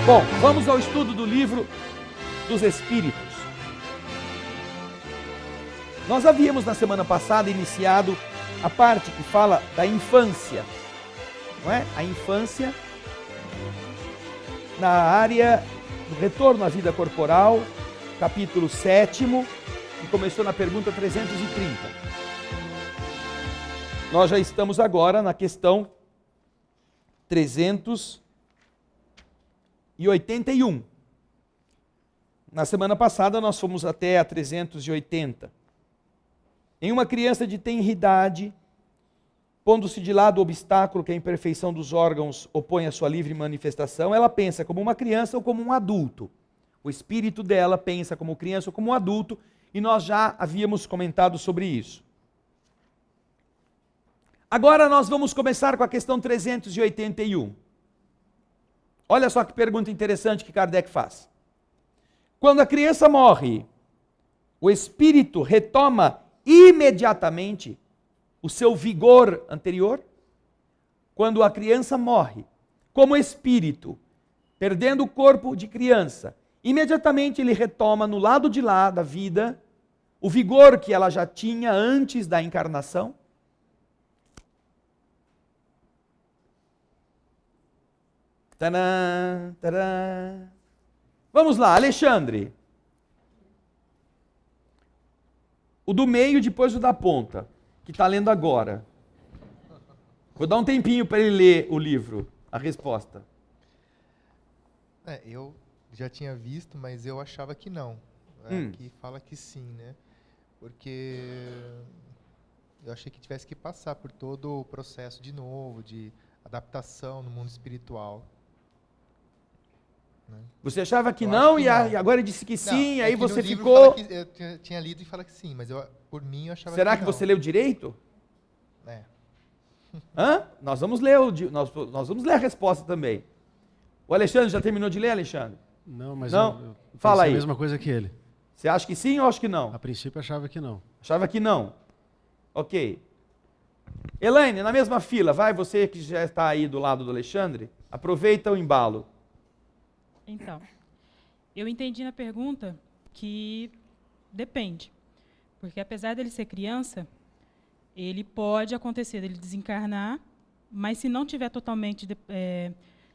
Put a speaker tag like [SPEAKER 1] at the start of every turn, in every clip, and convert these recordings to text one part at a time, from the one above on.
[SPEAKER 1] Bom, vamos ao estudo do livro dos Espíritos. Nós havíamos na semana passada iniciado a parte que fala da infância, não é? A infância na área do retorno à vida corporal, capítulo 7º, que começou na pergunta 330. Nós já estamos agora na questão 381. Na semana passada nós fomos até a 380. Em uma criança de tenra idade, pondo-se de lado o obstáculo que a imperfeição dos órgãos opõe à sua livre manifestação, ela pensa como uma criança ou como um adulto. O espírito dela pensa como criança ou como um adulto, e nós já havíamos comentado sobre isso. Agora nós vamos começar com a questão 381. Olha só que pergunta interessante que Kardec faz. Quando a criança morre, o espírito retoma imediatamente o seu vigor anterior? Quando a criança morre, como espírito, perdendo o corpo de criança, imediatamente ele retoma no lado de lá da vida o vigor que ela já tinha antes da encarnação? Tadã, tadã. Vamos lá, Alexandre. O do meio, depois o da ponta, que está lendo agora. Vou dar um tempinho para ele ler o livro, a resposta.
[SPEAKER 2] Eu já tinha visto, mas eu achava que não. Aqui fala que sim, né? Porque eu achei que tivesse que passar por todo o processo de novo, de adaptação no mundo espiritual. Né?
[SPEAKER 1] Você achava que não, e agora disse que sim, aí você
[SPEAKER 2] ficou...
[SPEAKER 1] ficou...
[SPEAKER 2] Eu tinha lido e fala que sim, mas por mim eu achava que não.
[SPEAKER 1] Será que você leu direito? Hã? Nós vamos ler a resposta também. O Alexandre já terminou de ler, Alexandre?
[SPEAKER 3] Não, mas
[SPEAKER 1] não?
[SPEAKER 3] eu
[SPEAKER 1] Fala aí.
[SPEAKER 3] a mesma coisa que ele.
[SPEAKER 1] Você acha que sim ou acha que não?
[SPEAKER 3] A princípio achava que não.
[SPEAKER 1] Achava que não. Ok. Elaine, na mesma fila, vai, você que já está aí do lado do Alexandre, aproveita o embalo.
[SPEAKER 4] Então, eu entendi na pergunta que depende. Porque apesar dele ser criança, ele pode acontecer dele desencarnar, mas se não tiver totalmente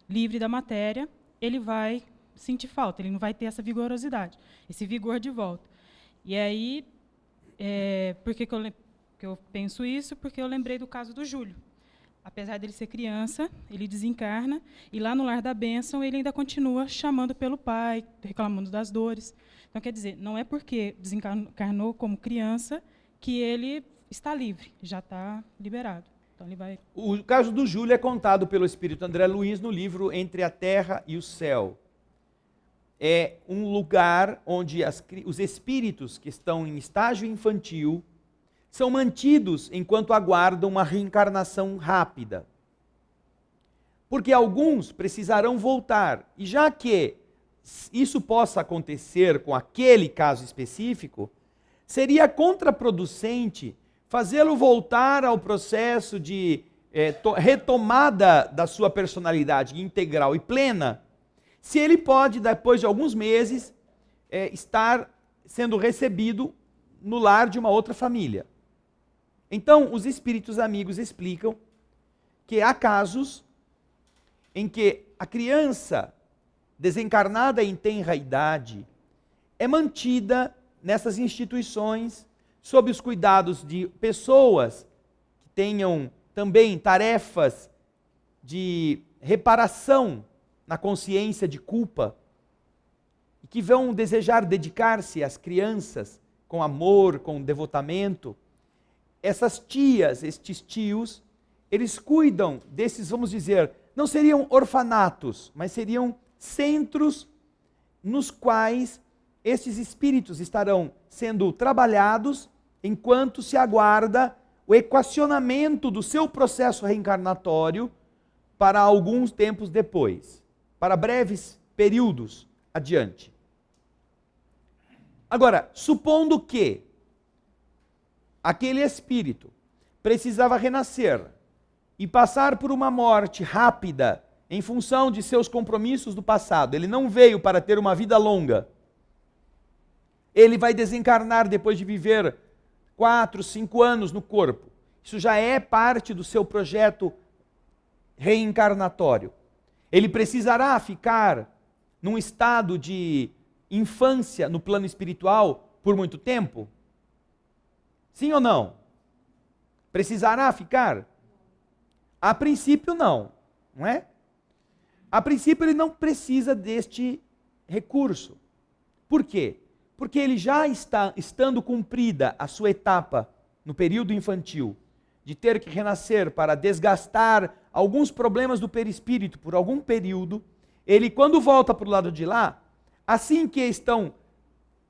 [SPEAKER 4] livre da matéria, ele vai sentir falta, ele não vai ter essa vigorosidade, esse vigor de volta. E aí, por que eu penso isso? Porque eu lembrei do caso do Júlio. Apesar dele ser criança, ele desencarna, e lá no Lar da Bênção ele ainda continua chamando pelo pai, reclamando das dores. Então, quer dizer, não é porque desencarnou como criança que ele está livre, já está liberado. Então, ele vai...
[SPEAKER 1] O caso do Júlio é contado pelo espírito André Luiz no livro Entre a Terra e o Céu. É um lugar onde os espíritos que estão em estágio infantil são mantidos enquanto aguardam uma reencarnação rápida. Porque alguns precisarão voltar. E já que isso possa acontecer com aquele caso específico, seria contraproducente fazê-lo voltar ao processo de retomada da sua personalidade integral e plena, se ele pode, depois de alguns meses, estar sendo recebido no lar de uma outra família. Então, os espíritos amigos explicam que há casos em que a criança desencarnada em tenra idade é mantida nessas instituições sob os cuidados de pessoas que tenham também tarefas de reparação na consciência de culpa e que vão desejar dedicar-se às crianças com amor, com devotamento. Essas tias, estes tios, eles cuidam desses, vamos dizer, não seriam orfanatos, mas seriam centros nos quais estes espíritos estarão sendo trabalhados enquanto se aguarda o equacionamento do seu processo reencarnatório para alguns tempos depois, para breves períodos adiante. Agora, supondo que aquele espírito precisava renascer e passar por uma morte rápida em função de seus compromissos do passado, ele não veio para ter uma vida longa, ele vai desencarnar depois de viver 4, 5 anos no corpo. Isso já é parte do seu projeto reencarnatório. Ele precisará ficar num estado de infância no plano espiritual por muito tempo? Sim ou não? Precisará ficar? A princípio não, não é? A princípio ele não precisa deste recurso. Por quê? Porque ele já está, estando cumprida a sua etapa no período infantil, de ter que renascer para desgastar alguns problemas do perispírito por algum período, ele quando volta para o lado de lá, assim que estão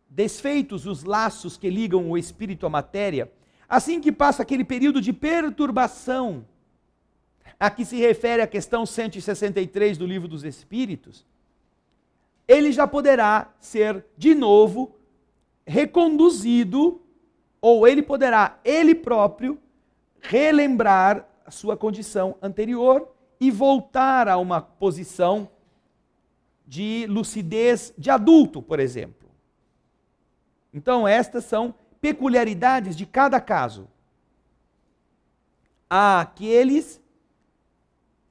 [SPEAKER 1] desfeitos os laços que ligam o espírito à matéria, assim que passa aquele período de perturbação, a que se refere a questão 163 do Livro dos Espíritos, ele já poderá ser de novo reconduzido, ou ele poderá, ele próprio, relembrar a sua condição anterior e voltar a uma posição de lucidez de adulto, por exemplo. Então, estas são peculiaridades de cada caso. Há aqueles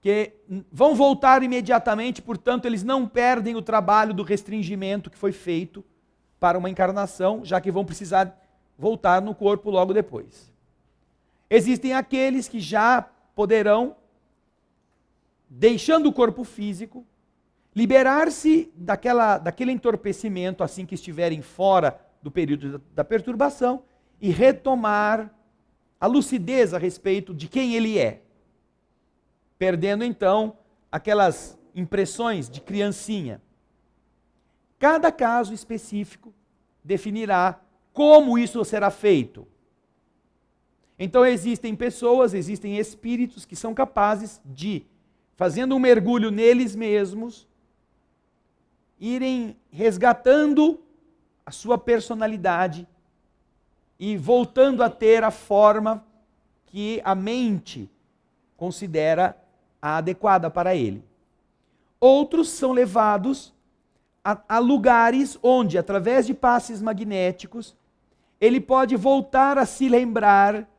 [SPEAKER 1] que vão voltar imediatamente, portanto, eles não perdem o trabalho do restringimento que foi feito para uma encarnação, já que vão precisar voltar no corpo logo depois. Existem aqueles que já poderão, deixando o corpo físico, liberar-se daquele entorpecimento assim que estiverem fora do período da perturbação e retomar a lucidez a respeito de quem ele é, perdendo então aquelas impressões de criancinha. Cada caso específico definirá como isso será feito. Então existem pessoas, existem espíritos que são capazes de, fazendo um mergulho neles mesmos, irem resgatando a sua personalidade e voltando a ter a forma que a mente considera a adequada para ele. Outros são levados a lugares onde, através de passes magnéticos, ele pode voltar a se lembrar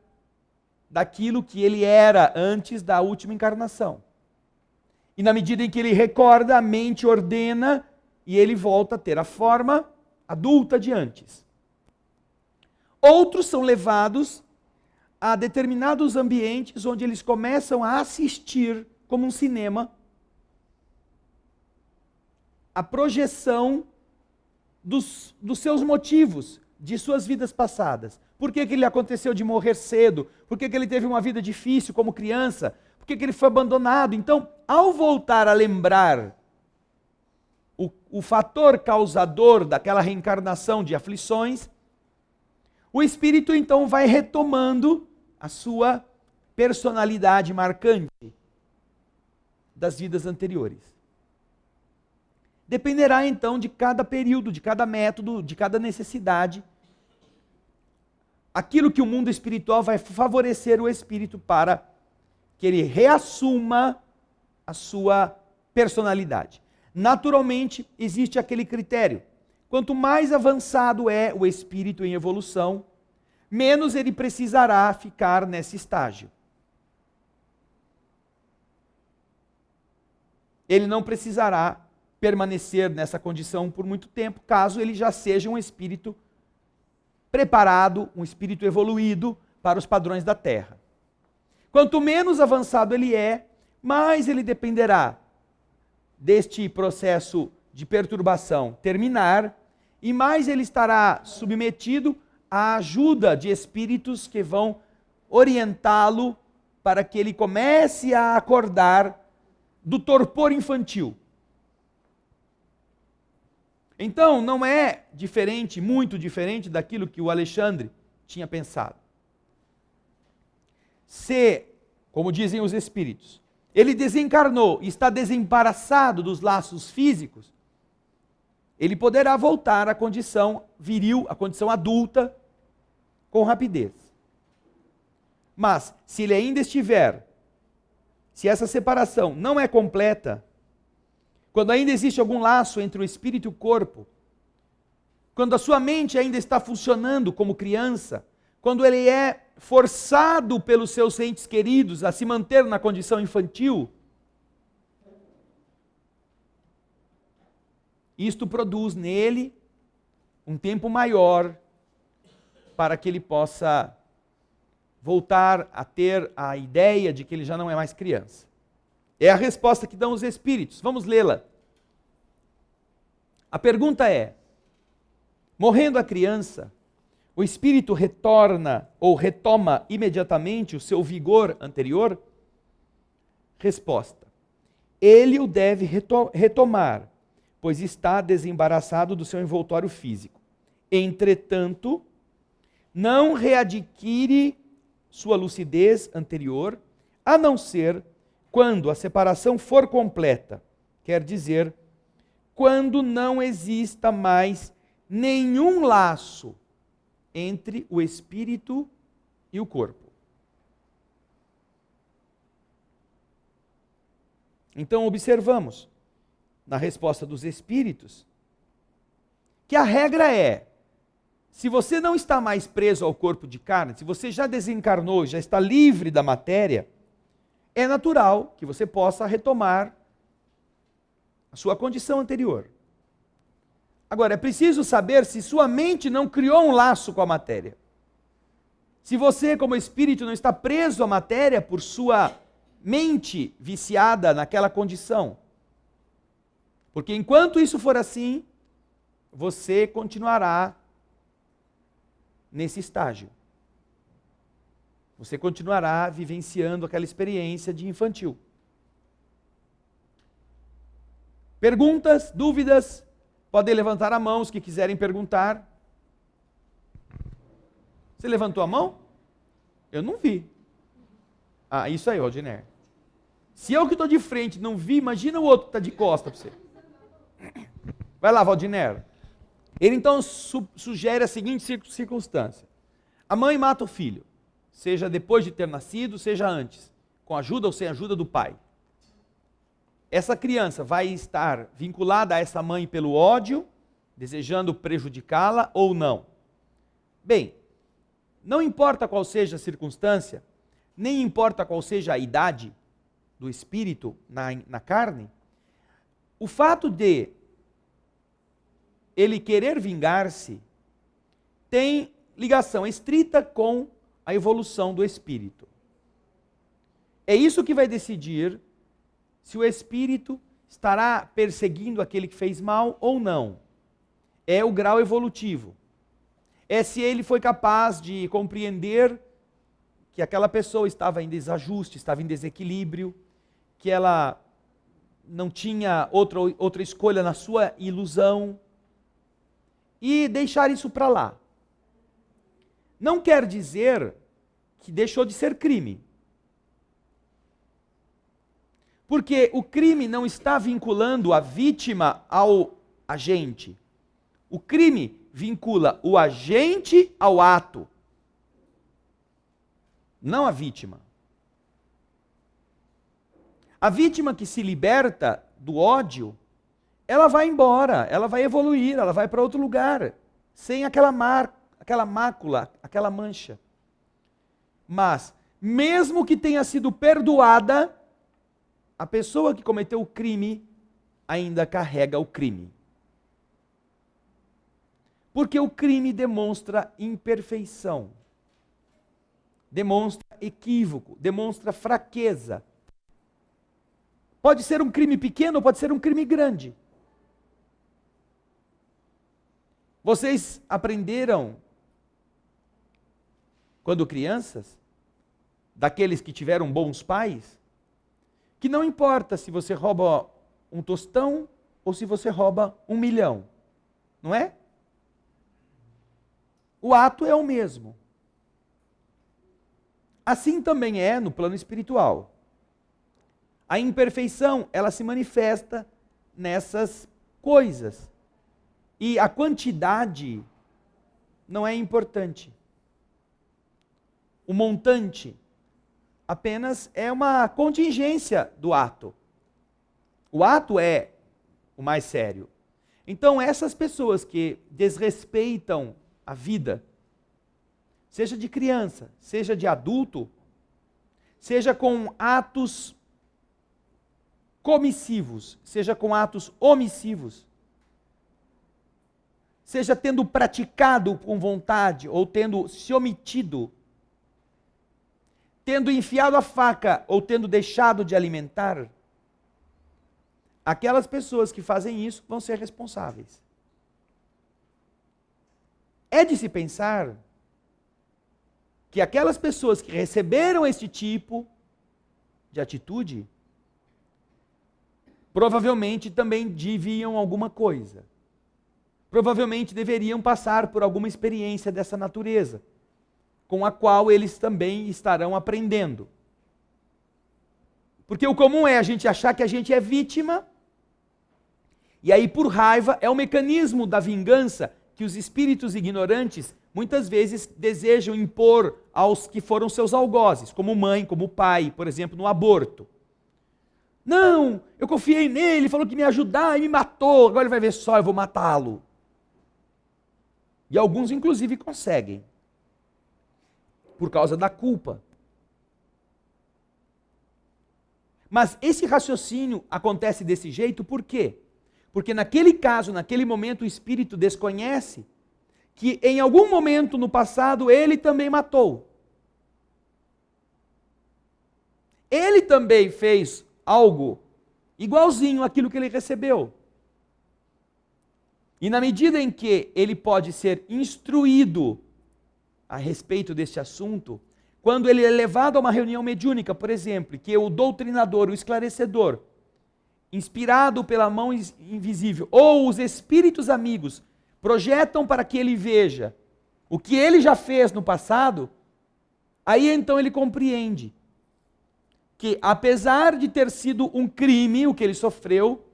[SPEAKER 1] daquilo que ele era antes da última encarnação. E na medida em que ele recorda, a mente ordena e ele volta a ter a forma adulta de antes. Outros são levados a determinados ambientes onde eles começam a assistir, como um cinema, a projeção dos seus motivos, de suas vidas passadas. Por que ele aconteceu de morrer cedo? Por que ele teve uma vida difícil como criança? Por que ele foi abandonado? Então, ao voltar a lembrar o fator causador daquela reencarnação de aflições, o espírito então vai retomando a sua personalidade marcante das vidas anteriores. Dependerá então de cada período, de cada método, de cada necessidade, aquilo que o mundo espiritual vai favorecer o espírito para que ele reassuma a sua personalidade. Naturalmente, existe aquele critério. Quanto mais avançado é o espírito em evolução, menos ele precisará ficar nesse estágio. Ele não precisará permanecer nessa condição por muito tempo, caso ele já seja um espírito preparado, um espírito evoluído para os padrões da Terra. Quanto menos avançado ele é, mais ele dependerá deste processo de perturbação terminar, e mais ele estará submetido à ajuda de espíritos que vão orientá-lo para que ele comece a acordar do torpor infantil. Então, não é diferente, muito diferente daquilo que o Alexandre tinha pensado. Se, como dizem os espíritos, ele desencarnou e está desembaraçado dos laços físicos, ele poderá voltar à condição viril, à condição adulta, com rapidez. Mas, se ele ainda estiver se essa separação não é completa, quando ainda existe algum laço entre o espírito e o corpo, quando a sua mente ainda está funcionando como criança, quando ele é forçado pelos seus entes queridos a se manter na condição infantil, isto produz nele um tempo maior para que ele possa voltar a ter a ideia de que ele já não é mais criança. É a resposta que dão os espíritos. Vamos lê-la. A pergunta é: morrendo a criança, o espírito retorna ou retoma imediatamente o seu vigor anterior? Resposta: ele o deve retomar, pois está desembaraçado do seu envoltório físico. Entretanto, não readquire sua lucidez anterior, a não ser quando a separação for completa, quer dizer, quando não exista mais nenhum laço entre o espírito e o corpo. Então observamos, na resposta dos espíritos, que a regra é: se você não está mais preso ao corpo de carne, se você já desencarnou, já está livre da matéria, é natural que você possa retomar a sua condição anterior. Agora, é preciso saber se sua mente não criou um laço com a matéria. Se você, como espírito, não está preso à matéria por sua mente viciada naquela condição. Porque enquanto isso for assim, você continuará nesse estágio. Você continuará vivenciando aquela experiência de infantil. Perguntas, dúvidas? Podem levantar a mão os que quiserem perguntar. Você levantou a mão? Eu não vi. Ah, isso aí, Rodiner. Se eu que estou de frente não vi, imagina o outro que está de costa para você. Vai lá, Valdiner. Ele então sugere a seguinte circunstância: a mãe mata o filho, seja depois de ter nascido, seja antes, com ajuda ou sem ajuda do pai. Essa criança vai estar vinculada a essa mãe pelo ódio, desejando prejudicá-la ou não? Bem, não importa qual seja a circunstância, nem importa qual seja a idade do espírito na carne, o fato de ele querer vingar-se tem ligação estrita com a evolução do espírito. É isso que vai decidir se o espírito estará perseguindo aquele que fez mal ou não. É o grau evolutivo. É se ele foi capaz de compreender que aquela pessoa estava em desajuste, estava em desequilíbrio, que ela não tinha outra escolha na sua ilusão, e deixar isso para lá. Não quer dizer que deixou de ser crime. Porque o crime não está vinculando a vítima ao agente. O crime vincula o agente ao ato, não a vítima. A vítima que se liberta do ódio, ela vai embora, ela vai evoluir, ela vai para outro lugar, sem aquela mácula, aquela mancha. Mas, mesmo que tenha sido perdoada, a pessoa que cometeu o crime ainda carrega o crime. Porque o crime demonstra imperfeição, demonstra equívoco, demonstra fraqueza. Pode ser um crime pequeno ou pode ser um crime grande. Vocês aprenderam, quando crianças, daqueles que tiveram bons pais, que não importa se você rouba um tostão ou se você rouba 1 milhão, não é? O ato é o mesmo. Assim também é no plano espiritual. A imperfeição, ela se manifesta nessas coisas. E a quantidade não é importante. O montante, apenas é uma contingência do ato. O ato é o mais sério. Então, essas pessoas que desrespeitam a vida, seja de criança, seja de adulto, seja com atos comissivos, seja com atos omissivos, seja tendo praticado com vontade ou tendo se omitido, tendo enfiado a faca ou tendo deixado de alimentar, aquelas pessoas que fazem isso vão ser responsáveis. É de se pensar que aquelas pessoas que receberam este tipo de atitude provavelmente também deviam alguma coisa. Provavelmente deveriam passar por alguma experiência dessa natureza, com a qual eles também estarão aprendendo. Porque o comum é a gente achar que a gente é vítima, e aí por raiva é o mecanismo da vingança que os espíritos ignorantes muitas vezes desejam impor aos que foram seus algozes, como mãe, como pai, por exemplo, no aborto. Não, eu confiei nele, falou que me ia ajudar e me matou, agora ele vai ver só, eu vou matá-lo. E alguns inclusive conseguem, por causa da culpa. Mas esse raciocínio acontece desse jeito por quê? Porque naquele caso, naquele momento, o espírito desconhece que em algum momento no passado ele também matou. Ele também fez algo igualzinho àquilo que ele recebeu. E na medida em que ele pode ser instruído a respeito deste assunto, quando ele é levado a uma reunião mediúnica, por exemplo, que o doutrinador, o esclarecedor, inspirado pela mão invisível, ou os espíritos amigos, projetam para que ele veja o que ele já fez no passado, aí então ele compreende que, apesar de ter sido um crime o que ele sofreu,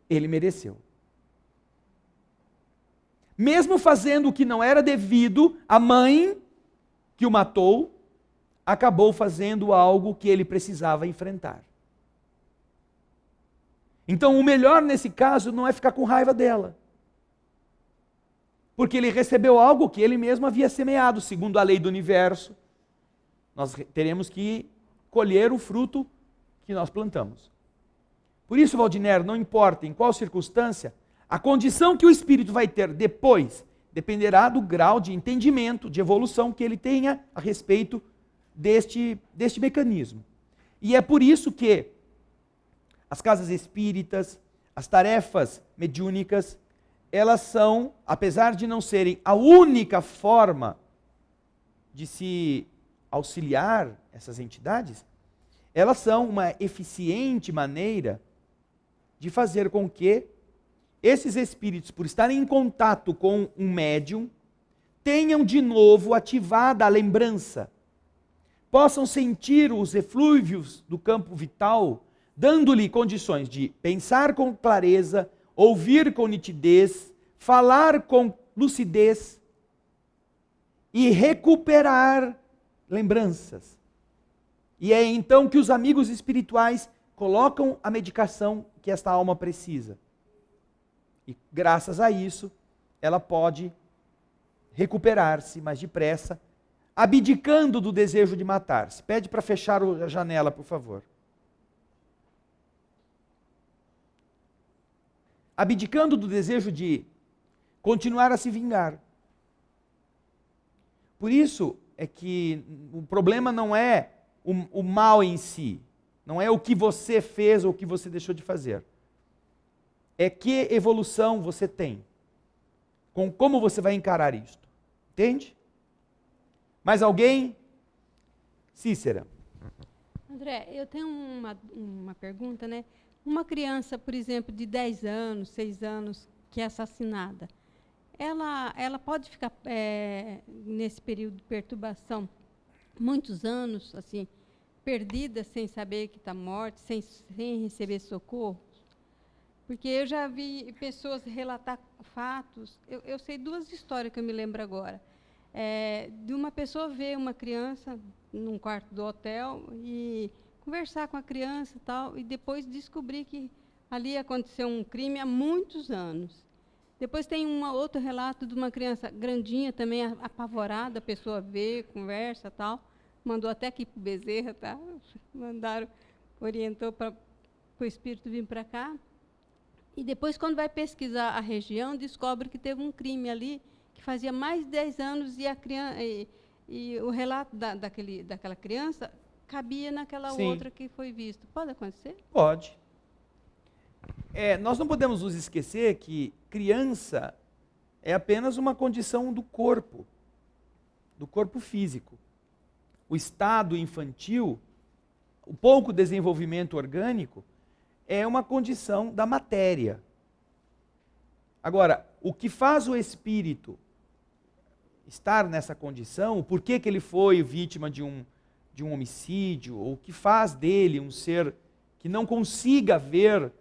[SPEAKER 1] ele mereceu. Mesmo fazendo o que não era devido, a mãe que o matou acabou fazendo algo que ele precisava enfrentar. Então, o melhor nesse caso não é ficar com raiva dela, porque ele recebeu algo que ele mesmo havia semeado, segundo a lei do universo. Nós teremos que colher o fruto que nós plantamos. Por isso, Waldiner, não importa em qual circunstância, a condição que o espírito vai ter depois dependerá do grau de entendimento, de evolução que ele tenha a respeito deste mecanismo. E é por isso que as casas espíritas, as tarefas mediúnicas, elas são, apesar de não serem a única forma de se auxiliar essas entidades, elas são uma eficiente maneira de fazer com que esses espíritos, por estarem em contato com um médium, tenham de novo ativada a lembrança, possam sentir os eflúvios do campo vital, dando-lhe condições de pensar com clareza, ouvir com nitidez, falar com lucidez e recuperar lembranças. E é então que os amigos espirituais colocam a medicação que esta alma precisa. E graças a isso, ela pode recuperar-se mais depressa, abdicando do desejo de matar-se. Pede para fechar a janela, por favor. Abdicando do desejo de continuar a se vingar. Por isso é que o problema não é o mal em si, não é o que você fez ou o que você deixou de fazer. É que evolução você tem, com como você vai encarar isto. Entende? Mais alguém? Cícera.
[SPEAKER 5] André, eu tenho uma pergunta, né? Uma criança, por exemplo, de 10 anos, 6 anos, que é assassinada, ela pode ficar nesse período de perturbação muitos anos, assim, perdida, sem saber que está morta, sem receber socorro? Porque eu já vi pessoas relatar fatos, eu sei duas histórias que eu me lembro agora. De uma pessoa ver uma criança num quarto do hotel e conversar com a criança e tal, e depois descobri que ali aconteceu um crime há muitos anos. Depois tem um outro relato de uma criança grandinha também, apavorada, a pessoa vê, conversa e tal, mandou até aqui para o Bezerra, tá? Mandaram, orientou para o espírito vir para cá. E depois, quando vai pesquisar a região, descobre que teve um crime ali, que fazia mais de 10 anos, e, a criança, e o relato daquela criança cabia naquela
[SPEAKER 1] Sim.
[SPEAKER 5] outra que foi vista. Pode acontecer?
[SPEAKER 1] Pode. Nós não podemos nos esquecer que criança é apenas uma condição do corpo físico. O estado infantil, o pouco desenvolvimento orgânico, é uma condição da matéria. Agora, o que faz o espírito estar nessa condição, o porquê que ele foi vítima de um homicídio, ou o que faz dele um ser que não consiga ver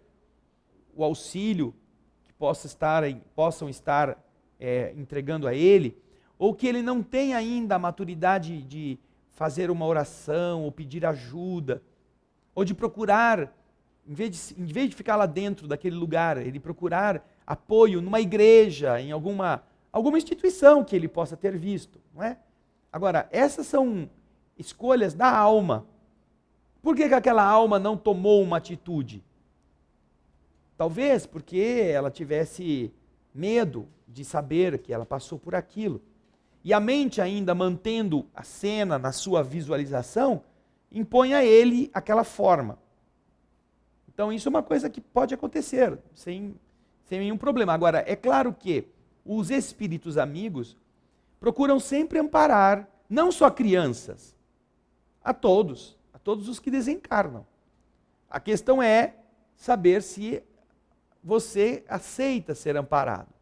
[SPEAKER 1] o auxílio que possam estar entregando a ele, ou que ele não tem ainda a maturidade de fazer uma oração, ou pedir ajuda, ou de procurar, em vez de ficar lá dentro daquele lugar, ele procurar apoio numa igreja, em alguma instituição que ele possa ter visto, não é? Agora, essas são escolhas da alma. Por que aquela alma não tomou uma atitude? Talvez porque ela tivesse medo de saber que ela passou por aquilo. E a mente, ainda mantendo a cena na sua visualização, impõe a ele aquela forma. Então isso é uma coisa que pode acontecer, sem nenhum problema. Agora, é claro que os espíritos amigos procuram sempre amparar, não só crianças, a todos os que desencarnam. A questão é saber se você aceita ser amparado.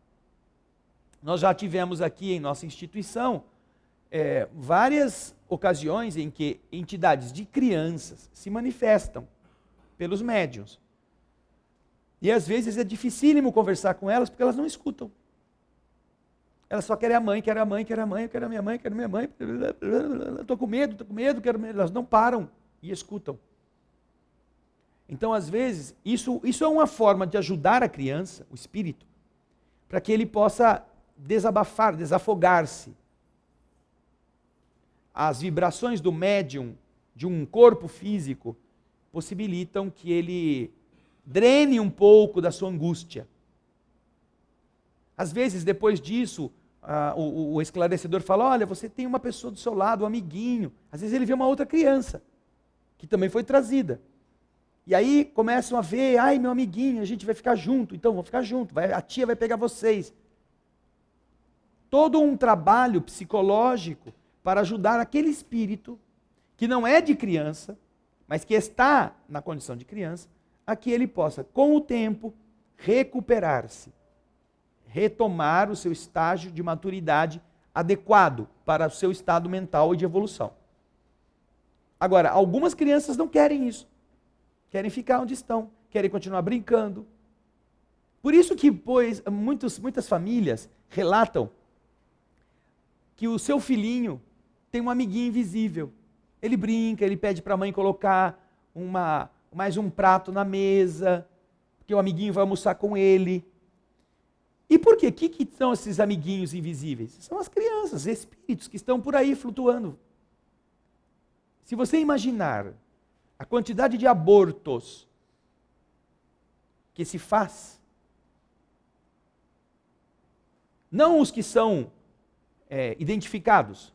[SPEAKER 1] Nós já tivemos aqui em nossa instituição várias ocasiões em que entidades de crianças se manifestam pelos médiuns. E às vezes é dificílimo conversar com elas porque elas não escutam. Elas só querem a mãe, quero a mãe, quero a mãe, eu quero a minha mãe, quero a minha mãe. Estou com medo, quero... Elas não param e escutam. Então, às vezes, isso é uma forma de ajudar a criança, o espírito, para que ele possa desabafar, desafogar-se. As vibrações do médium, de um corpo físico, possibilitam que ele drene um pouco da sua angústia. Às vezes, depois disso, o esclarecedor fala, olha, você tem uma pessoa do seu lado, um amiguinho. Às vezes ele vê uma outra criança, que também foi trazida. E aí começam a ver, ai, meu amiguinho, a gente vai ficar junto, então vamos ficar junto, a tia vai pegar vocês. Todo um trabalho psicológico para ajudar aquele espírito, que não é de criança, mas que está na condição de criança, a que ele possa, com o tempo, recuperar-se, retomar o seu estágio de maturidade adequado para o seu estado mental e de evolução. Agora, algumas crianças não querem isso. Querem ficar onde estão, querem continuar brincando. Por isso que, muitas famílias relatam que o seu filhinho tem um amiguinho invisível. Ele brinca, ele pede para a mãe colocar mais um prato na mesa, porque o amiguinho vai almoçar com ele. E por quê? O que são esses amiguinhos invisíveis? São as crianças, espíritos que estão por aí flutuando. Se você imaginar a quantidade de abortos que se faz, não os que são identificados.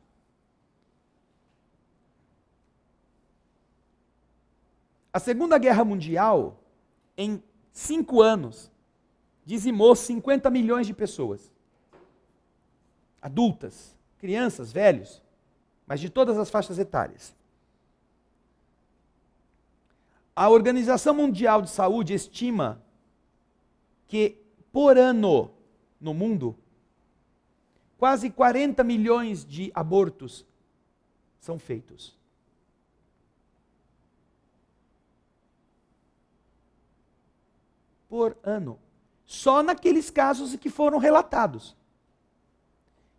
[SPEAKER 1] A Segunda Guerra Mundial, em 5 anos, dizimou 50 milhões de pessoas. Adultas, crianças, velhos, mas de todas as faixas etárias. A Organização Mundial de Saúde estima que, por ano, no mundo, quase 40 milhões de abortos são feitos. Por ano. Só naqueles casos que foram relatados.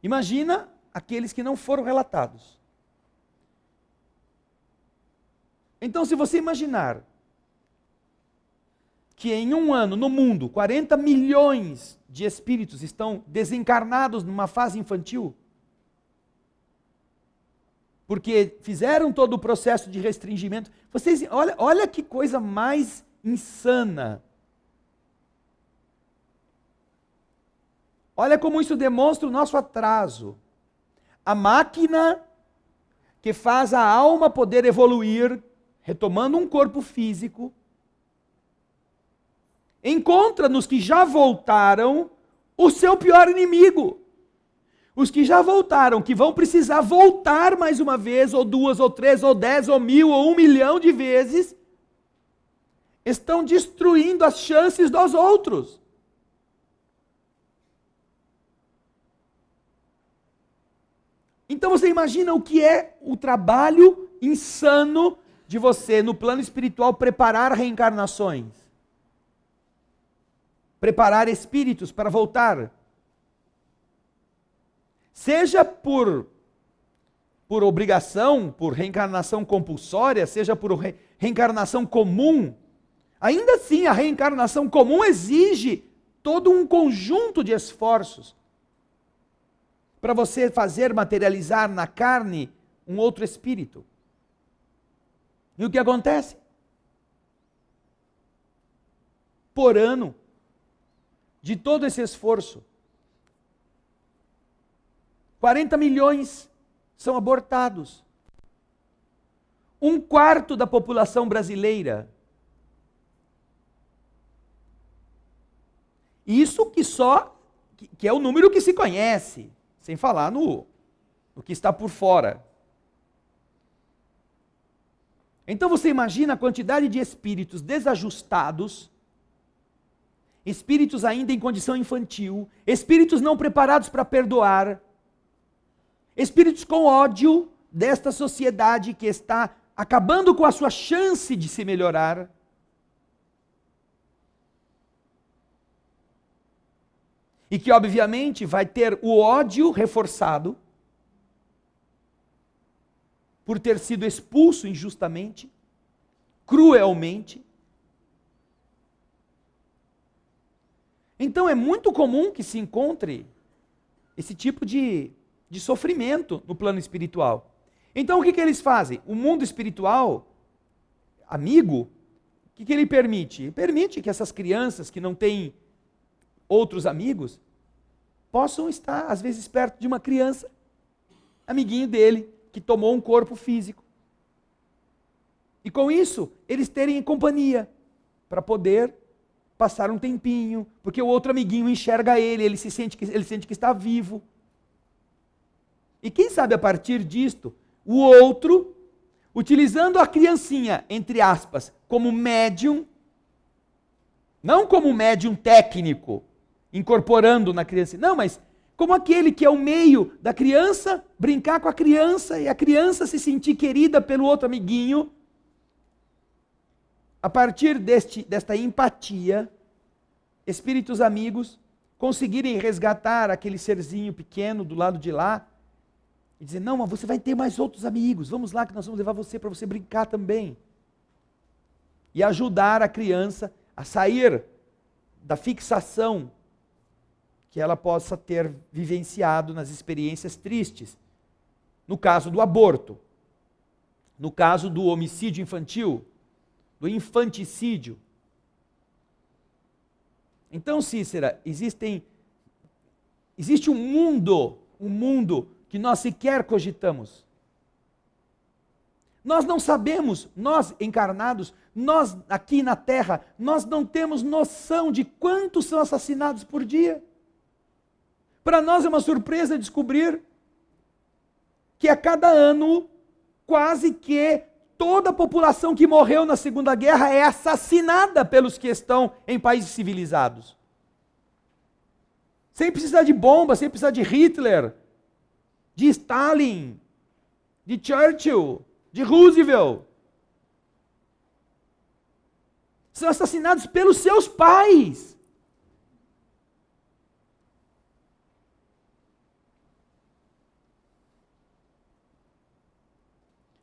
[SPEAKER 1] Imagina aqueles que não foram relatados. Então, se você imaginar que em um ano, no mundo, 40 milhões de espíritos estão desencarnados numa fase infantil, porque fizeram todo o processo de restringimento. Vocês, olha que coisa mais insana. Olha como isso demonstra o nosso atraso. A máquina que faz a alma poder evoluir, retomando um corpo físico, encontra nos que já voltaram o seu pior inimigo. Os que já voltaram, que vão precisar voltar mais uma vez, ou duas, ou três, ou 10, ou 1000, ou 1 milhão de vezes, estão destruindo as chances dos outros. Então você imagina o que é o trabalho insano de você, no plano espiritual, preparar reencarnações. Preparar espíritos para voltar. Seja por obrigação, por reencarnação compulsória, seja por reencarnação comum. Ainda assim, a reencarnação comum exige todo um conjunto de esforços para você fazer materializar na carne um outro espírito. E o que acontece? Por ano, de todo esse esforço, 40 milhões são abortados. 1/4 da população brasileira. Isso que é o número que se conhece, sem falar no que está por fora. Então você imagina a quantidade de espíritos desajustados, espíritos ainda em condição infantil, espíritos não preparados para perdoar, espíritos com ódio desta sociedade que está acabando com a sua chance de se melhorar. E que obviamente vai ter o ódio reforçado por ter sido expulso injustamente, cruelmente. Então é muito comum que se encontre esse tipo de sofrimento no plano espiritual. Então o que eles fazem? O mundo espiritual, amigo, o que ele permite? Ele permite que essas crianças que não têm outros amigos possam estar, às vezes, perto de uma criança, amiguinho dele, que tomou um corpo físico. E com isso, eles terem companhia para poder passar um tempinho, porque o outro amiguinho enxerga ele sente que está vivo. E quem sabe a partir disto, o outro, utilizando a criancinha, entre aspas, como médium, não como médium técnico, incorporando na criança, não, mas como aquele que é o meio da criança, brincar com a criança e a criança se sentir querida pelo outro amiguinho. A partir desta empatia, espíritos amigos conseguirem resgatar aquele serzinho pequeno do lado de lá e dizer, não, mas você vai ter mais outros amigos, vamos lá que nós vamos levar você para você brincar também. E ajudar a criança a sair da fixação que ela possa ter vivenciado nas experiências tristes. No caso do aborto, no caso do homicídio infantil, do infanticídio. Então, Cícera, existe um mundo que nós sequer cogitamos. Nós não sabemos, nós encarnados, nós aqui na Terra, nós não temos noção de quantos são assassinados por dia. Para nós é uma surpresa descobrir que a cada ano, quase que toda a população que morreu na Segunda Guerra é assassinada pelos que estão em países civilizados. Sem precisar de bomba, sem precisar de Hitler, de Stalin, de Churchill, de Roosevelt. São assassinados pelos seus pais.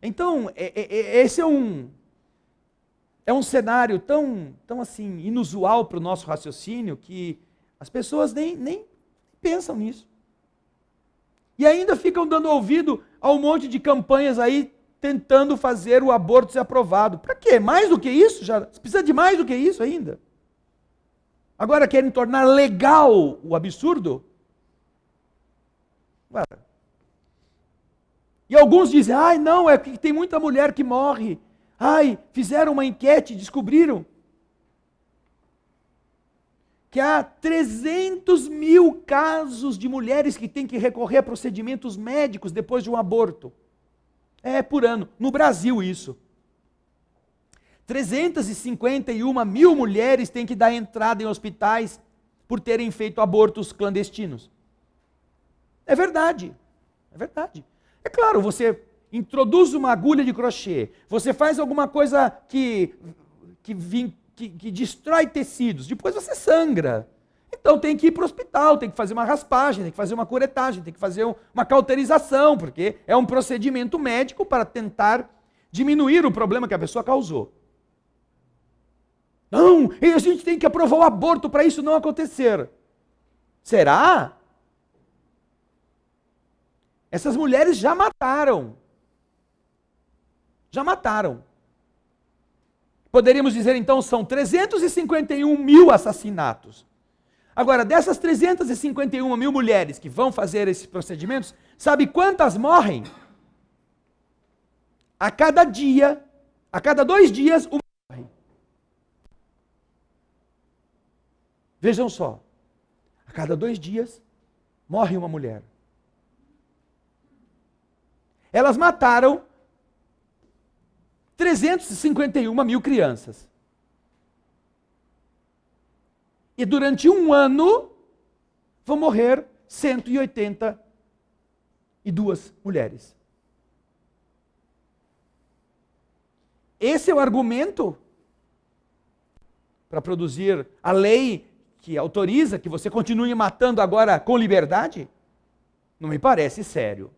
[SPEAKER 1] Então, esse é um é um cenário tão assim, inusual para o nosso raciocínio que as pessoas nem pensam nisso. E ainda ficam dando ouvido a um monte de campanhas aí tentando fazer o aborto ser aprovado. Para quê? Mais do que isso? Você precisa de mais do que isso ainda? Agora querem tornar legal o absurdo? Ué. E alguns dizem, ai não, é que tem muita mulher que morre. Ai, fizeram uma enquete e descobriram que há 300 mil casos de mulheres que têm que recorrer a procedimentos médicos depois de um aborto. É por ano. No Brasil isso. 351 mil mulheres têm que dar entrada em hospitais por terem feito abortos clandestinos. É verdade. É verdade. É claro, você introduz uma agulha de crochê, você faz alguma coisa que destrói tecidos, depois você sangra. Então tem que ir para o hospital, tem que fazer uma raspagem, tem que fazer uma curetagem, tem que fazer uma cauterização, porque é um procedimento médico para tentar diminuir o problema que a pessoa causou. Não, e a gente tem que aprovar o aborto para isso não acontecer. Será? Essas mulheres já mataram. Já mataram. Poderíamos dizer então, são 351 mil assassinatos. Agora, dessas 351 mil mulheres que vão fazer esses procedimentos, sabe quantas morrem? A cada dia, a cada 2 dias, uma morre. Vejam só, a cada 2 dias, morre uma mulher. Elas mataram 351 mil crianças. E durante um ano, vão morrer 182 mulheres. Esse é o argumento para produzir a lei que autoriza que você continue matando agora com liberdade? Não me parece sério.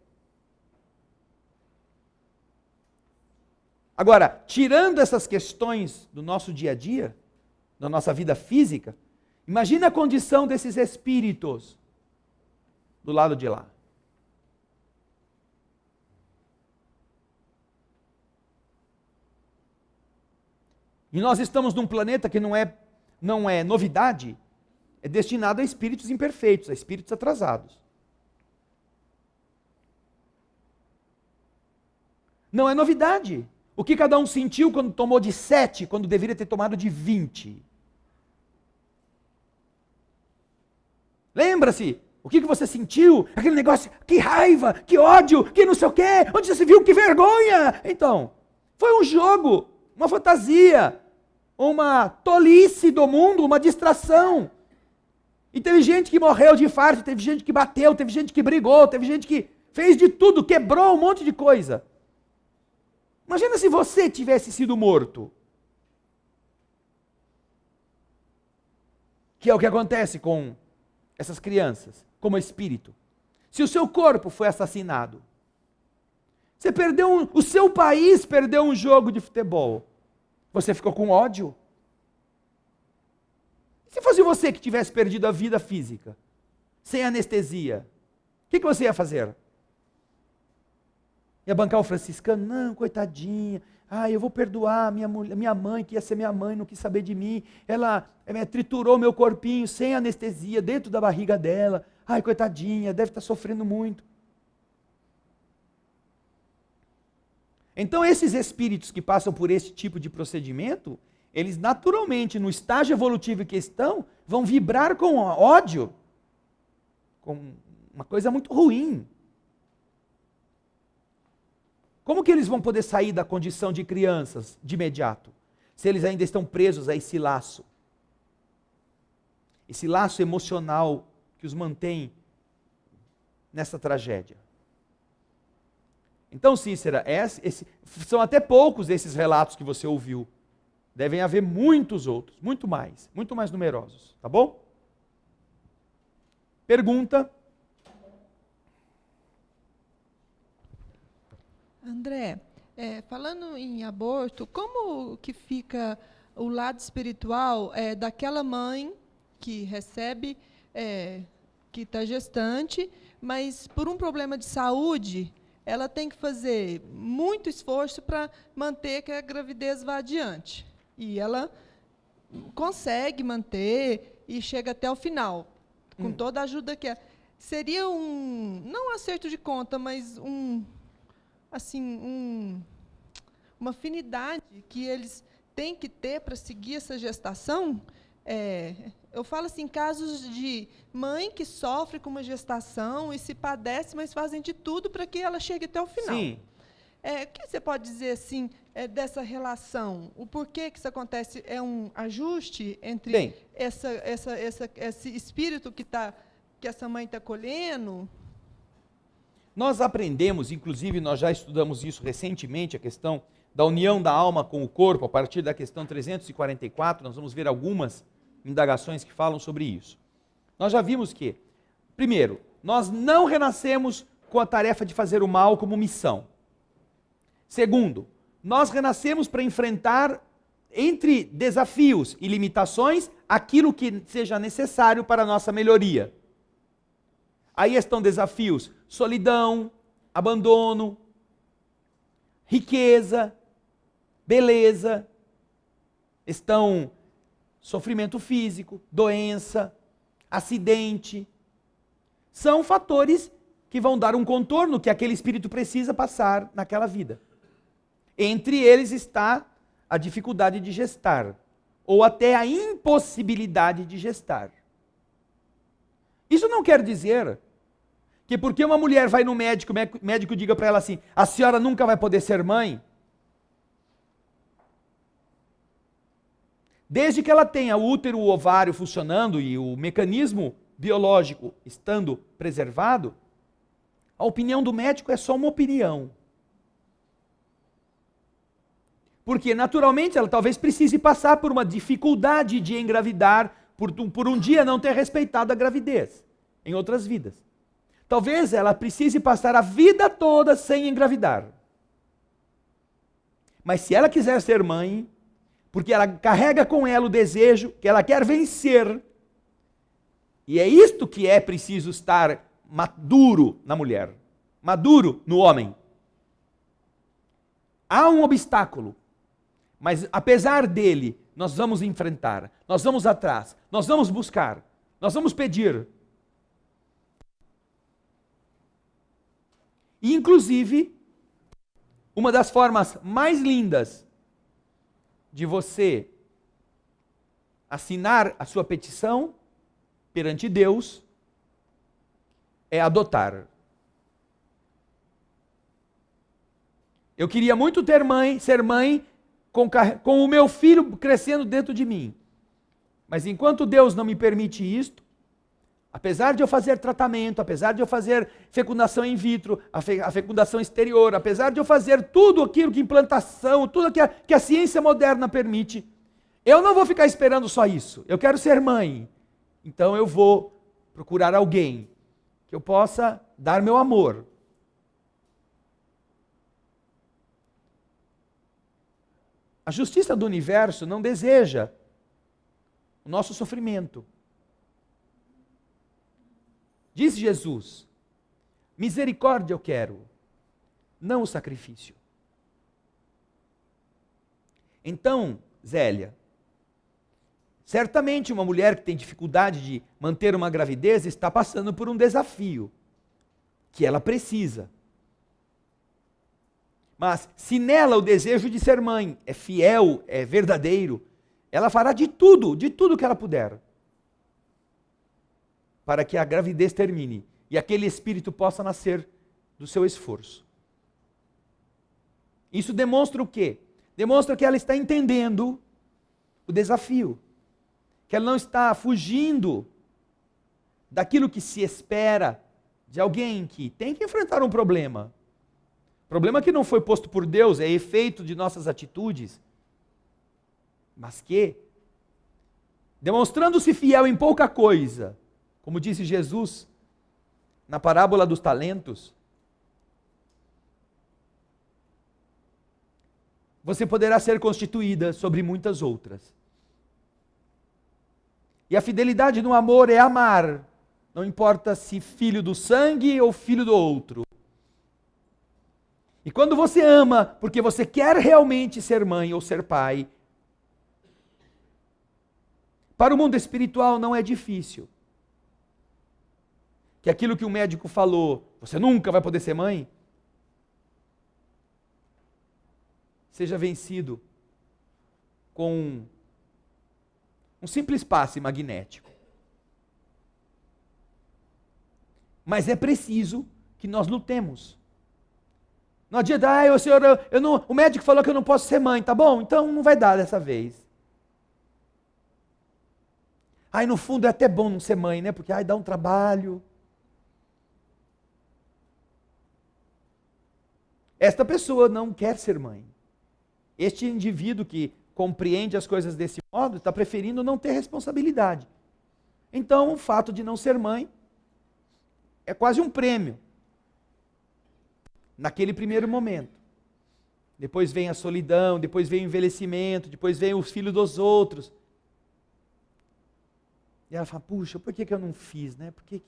[SPEAKER 1] Agora, tirando essas questões do nosso dia a dia, da nossa vida física, imagina a condição desses espíritos do lado de lá. E nós estamos num planeta que não é novidade, é destinado a espíritos imperfeitos, a espíritos atrasados. Não é novidade. O que cada um sentiu quando tomou de 7, quando deveria ter tomado de 20. Lembra-se? O que você sentiu? Aquele negócio, que raiva, que ódio, que não sei o quê, onde já se viu, que vergonha. Então, foi um jogo, uma fantasia, uma tolice do mundo, uma distração. E teve gente que morreu de infarto, teve gente que bateu, teve gente que brigou, teve gente que fez de tudo, quebrou um monte de coisa. Imagina se você tivesse sido morto. Que é o que acontece com essas crianças, como espírito. Se o seu corpo foi assassinado, você perdeu o seu país perdeu um jogo de futebol, você ficou com ódio? E se fosse você que tivesse perdido a vida física, sem anestesia, o que você ia fazer? Ia bancar o franciscano? Não, coitadinha. Eu vou perdoar minha mãe, que ia ser minha mãe, não quis saber de mim. Ela triturou meu corpinho sem anestesia, dentro da barriga dela. Ai, coitadinha, deve estar sofrendo muito. Então, esses espíritos que passam por esse tipo de procedimento, eles naturalmente, no estágio evolutivo que estão, vão vibrar com ódio, com uma coisa muito ruim. Como que eles vão poder sair da condição de crianças de imediato, se eles ainda estão presos a esse laço? Esse laço emocional que os mantém nessa tragédia. Então, Cícera, são até poucos esses relatos que você ouviu. Devem haver muitos outros, muito mais numerosos, tá bom? Pergunta.
[SPEAKER 6] André, falando em aborto, como que fica o lado espiritual daquela mãe que recebe, que está gestante, mas por um problema de saúde, ela tem que fazer muito esforço para manter que a gravidez vá adiante. E ela consegue manter e chega até o final, com toda a ajuda que é. Seria não um acerto de conta, mas uma afinidade que eles têm que ter para seguir essa gestação. Eu falo assim, casos de mãe que sofre com uma gestação e se padece, mas fazem de tudo para que ela chegue até o final.
[SPEAKER 1] Sim.
[SPEAKER 6] O que você pode dizer assim dessa relação? O porquê que isso acontece? É um ajuste entre esse espírito que essa mãe está colhendo?
[SPEAKER 1] Nós aprendemos, inclusive nós já estudamos isso recentemente, a questão da união da alma com o corpo, a partir da questão 344, nós vamos ver algumas indagações que falam sobre isso. Nós já vimos que, primeiro, nós não renascemos com a tarefa de fazer o mal como missão. Segundo, nós renascemos para enfrentar, entre desafios e limitações, aquilo que seja necessário para a nossa melhoria. Aí estão desafios: solidão, abandono, riqueza, beleza, estão sofrimento físico, doença, acidente. São fatores que vão dar um contorno que aquele espírito precisa passar naquela vida. Entre eles está a dificuldade de gestar, ou até a impossibilidade de gestar. Isso não quer dizer que porque uma mulher vai no médico, o médico diga para ela assim: a senhora nunca vai poder ser mãe. Desde que ela tenha o útero, o ovário funcionando e o mecanismo biológico estando preservado, a opinião do médico é só uma opinião. Porque, naturalmente, ela talvez precise passar por uma dificuldade de engravidar, por um dia não ter respeitado a gravidez, em outras vidas. Talvez ela precise passar a vida toda sem engravidar. Mas se ela quiser ser mãe, porque ela carrega com ela o desejo que ela quer vencer, e é isto que é preciso estar maduro na mulher, maduro no homem. Há um obstáculo, mas apesar dele, nós vamos enfrentar, nós vamos atrás, nós vamos buscar, nós vamos pedir. E, inclusive, uma das formas mais lindas de você assinar a sua petição perante Deus é adotar. Eu queria muito ser mãe com o meu filho crescendo dentro de mim. Mas enquanto Deus não me permite isto, apesar de eu fazer tratamento, apesar de eu fazer fecundação in vitro, a fecundação exterior, apesar de eu fazer tudo aquilo que implantação, tudo que a ciência moderna permite, eu não vou ficar esperando só isso. Eu quero ser mãe. Então eu vou procurar alguém que eu possa dar meu amor. A justiça do universo não deseja o nosso sofrimento. Diz Jesus: misericórdia eu quero, não o sacrifício. Então, Zélia, certamente uma mulher que tem dificuldade de manter uma gravidez está passando por um desafio que ela precisa. Mas se nela o desejo de ser mãe é fiel, é verdadeiro, ela fará de tudo que ela puder, para que a gravidez termine e aquele espírito possa nascer do seu esforço. Isso demonstra o quê? Demonstra que ela está entendendo o desafio, que ela não está fugindo daquilo que se espera de alguém que tem que enfrentar um problema. Problema que não foi posto por Deus, é efeito de nossas atitudes, mas que, demonstrando-se fiel em pouca coisa, como disse Jesus na parábola dos talentos, você poderá ser constituída sobre muitas outras. E a fidelidade no amor é amar, não importa se filho do sangue ou filho do outro. E quando você ama porque você quer realmente ser mãe ou ser pai, para o mundo espiritual não é difícil. Que aquilo que o médico falou, você nunca vai poder ser mãe, seja vencido com um simples passe magnético. Mas é preciso que nós lutemos. Não adianta, senhor, o médico falou que eu não posso ser mãe, tá bom? Então não vai dar dessa vez. No fundo é até bom não ser mãe, né? Porque dá um trabalho. Esta pessoa não quer ser mãe. Este indivíduo que compreende as coisas desse modo está preferindo não ter responsabilidade. Então, o fato de não ser mãe é quase um prêmio. Naquele primeiro momento. Depois vem a solidão, depois vem o envelhecimento, depois vem os filhos dos outros. E ela fala, puxa, por que eu não fiz, né? Por que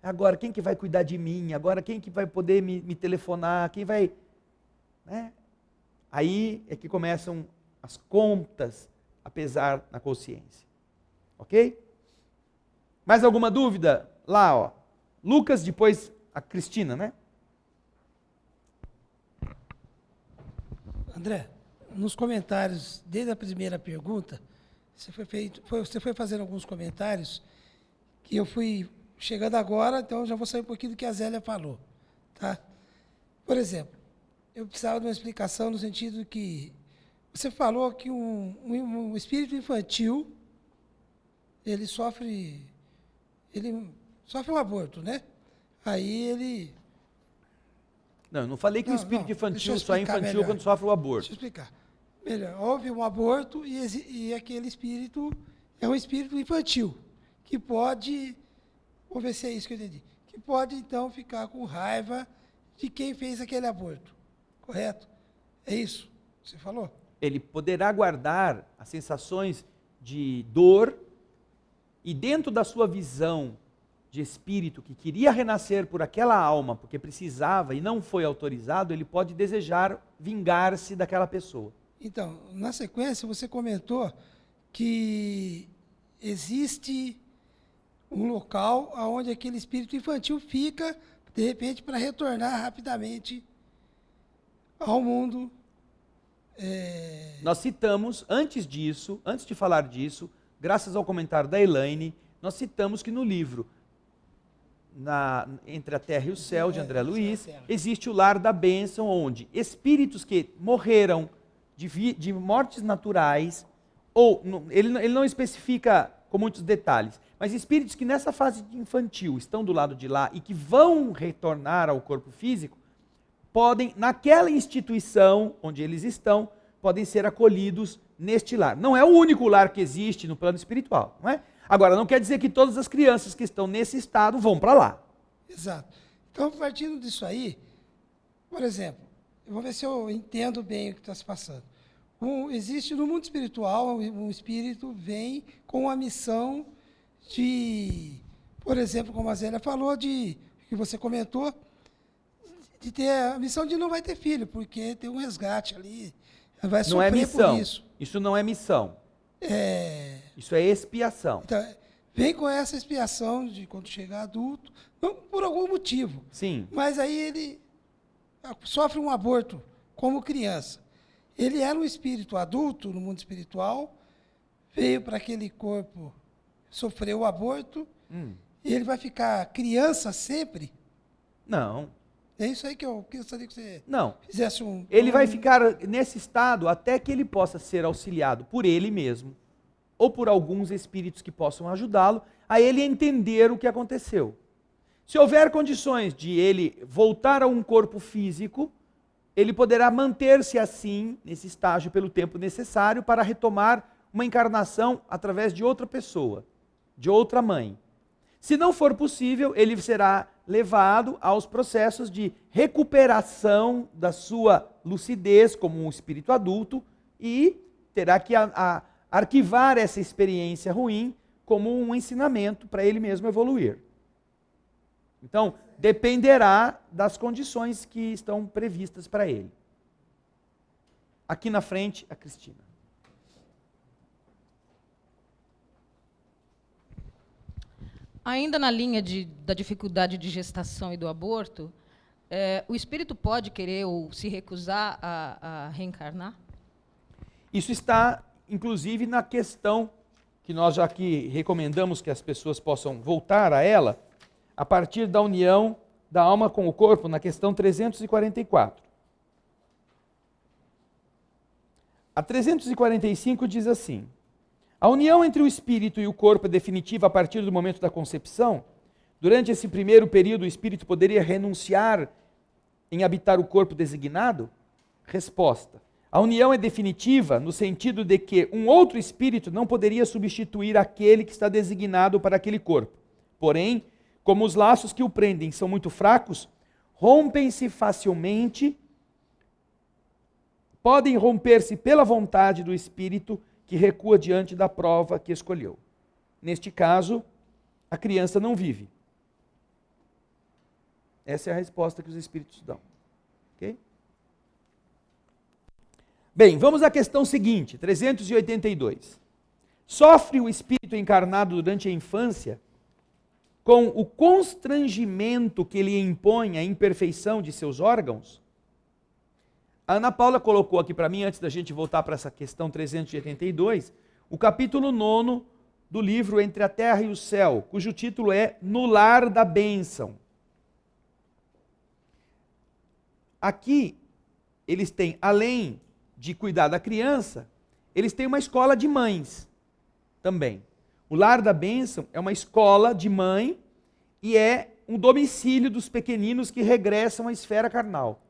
[SPEAKER 1] agora quem que vai cuidar de mim? Agora quem que vai poder me telefonar? Quem vai... Né? Aí é que começam as contas a pesar na consciência. Ok? Mais alguma dúvida? Lá, ó. Lucas, depois a Cristina, né?
[SPEAKER 7] André, nos comentários, desde a primeira pergunta, você foi fazendo alguns comentários que eu fui chegando agora, então já vou sair um pouquinho do que a Zélia falou. Tá? Por exemplo, eu precisava de uma explicação no sentido que você falou que um espírito infantil, ele sofre um aborto, né? Aí ele...
[SPEAKER 1] Não, eu não falei que o espírito infantil só é infantil quando sofre o aborto.
[SPEAKER 7] Deixa eu explicar. Melhor, houve um aborto e aquele espírito é um espírito infantil, que pode, vou ver se é isso que eu entendi, que pode então ficar com raiva de quem fez aquele aborto, correto? É isso que você falou?
[SPEAKER 1] Ele poderá guardar as sensações de dor e dentro da sua visão de espírito que queria renascer por aquela alma, porque precisava e não foi autorizado, ele pode desejar vingar-se daquela pessoa.
[SPEAKER 7] Então, na sequência, você comentou que existe um local onde aquele espírito infantil fica, de repente, para retornar rapidamente ao mundo.
[SPEAKER 1] Nós citamos, antes de falar disso, graças ao comentário da Elaine, nós citamos que no livro Entre a Terra e o Céu, de André Luiz, existe o lar da bênção, onde espíritos que morreram de mortes naturais, ou ele não especifica com muitos detalhes, mas espíritos que nessa fase infantil estão do lado de lá e que vão retornar ao corpo físico, podem, naquela instituição onde eles estão, podem ser acolhidos neste lar. Não é o único lar que existe no plano espiritual, não é? Agora, não quer dizer que todas as crianças que estão nesse estado vão para lá.
[SPEAKER 7] Exato. Então, partindo disso aí, por exemplo, eu vou ver se eu entendo bem o que está se passando. Existe no mundo espiritual, um espírito vem com a missão de, por exemplo, como a Zélia falou, que você comentou, de ter a missão de não vai ter filho, porque tem um resgate ali, vai sofrer
[SPEAKER 1] não é missão.
[SPEAKER 7] por isso.
[SPEAKER 1] Isso não é missão. Isso é expiação.
[SPEAKER 7] Então, vem com essa expiação de quando chegar adulto, não por algum motivo.
[SPEAKER 1] Sim.
[SPEAKER 7] Mas aí ele sofre um aborto como criança. Ele era um espírito adulto no mundo espiritual, veio para aquele corpo, sofreu o aborto, e ele vai ficar criança sempre?
[SPEAKER 1] Não.
[SPEAKER 7] É isso aí que eu gostaria que você
[SPEAKER 1] Não.
[SPEAKER 7] fizesse um...
[SPEAKER 1] Ele vai ficar nesse estado até que ele possa ser auxiliado por ele mesmo, ou por alguns espíritos que possam ajudá-lo a ele entender o que aconteceu. Se houver condições de ele voltar a um corpo físico, ele poderá manter-se assim, nesse estágio, pelo tempo necessário para retomar uma encarnação através de outra pessoa, de outra mãe. Se não for possível, ele será levado aos processos de recuperação da sua lucidez como um espírito adulto e terá que arquivar essa experiência ruim como um ensinamento para ele mesmo evoluir. Então, dependerá das condições que estão previstas para ele. Aqui na frente, a Cristina.
[SPEAKER 8] Ainda na linha da dificuldade de gestação e do aborto, o espírito pode querer ou se recusar a reencarnar?
[SPEAKER 1] Isso está, inclusive, na questão que nós já aqui recomendamos que as pessoas possam voltar a ela, a partir da união da alma com o corpo, na questão 344. A 345 diz assim: a união entre o espírito e o corpo é definitiva a partir do momento da concepção? Durante esse primeiro período, o espírito poderia renunciar em habitar o corpo designado? Resposta: a união é definitiva no sentido de que um outro espírito não poderia substituir aquele que está designado para aquele corpo. Porém, como os laços que o prendem são muito fracos, rompem-se facilmente, podem romper-se pela vontade do espírito que recua diante da prova que escolheu. Neste caso, a criança não vive. Essa é a resposta que os espíritos dão. Ok? Bem, vamos à questão seguinte, 382. Sofre o espírito encarnado durante a infância com o constrangimento que lhe impõe a imperfeição de seus órgãos? A Ana Paula colocou aqui para mim, antes da gente voltar para essa questão 382, o capítulo 9 do livro Entre a Terra e o Céu, cujo título é No Lar da Bênção. Aqui, eles têm, além de cuidar da criança, eles têm uma escola de mães também. O Lar da Bênção é uma escola de mãe e é um domicílio dos pequeninos que regressam à esfera carnal.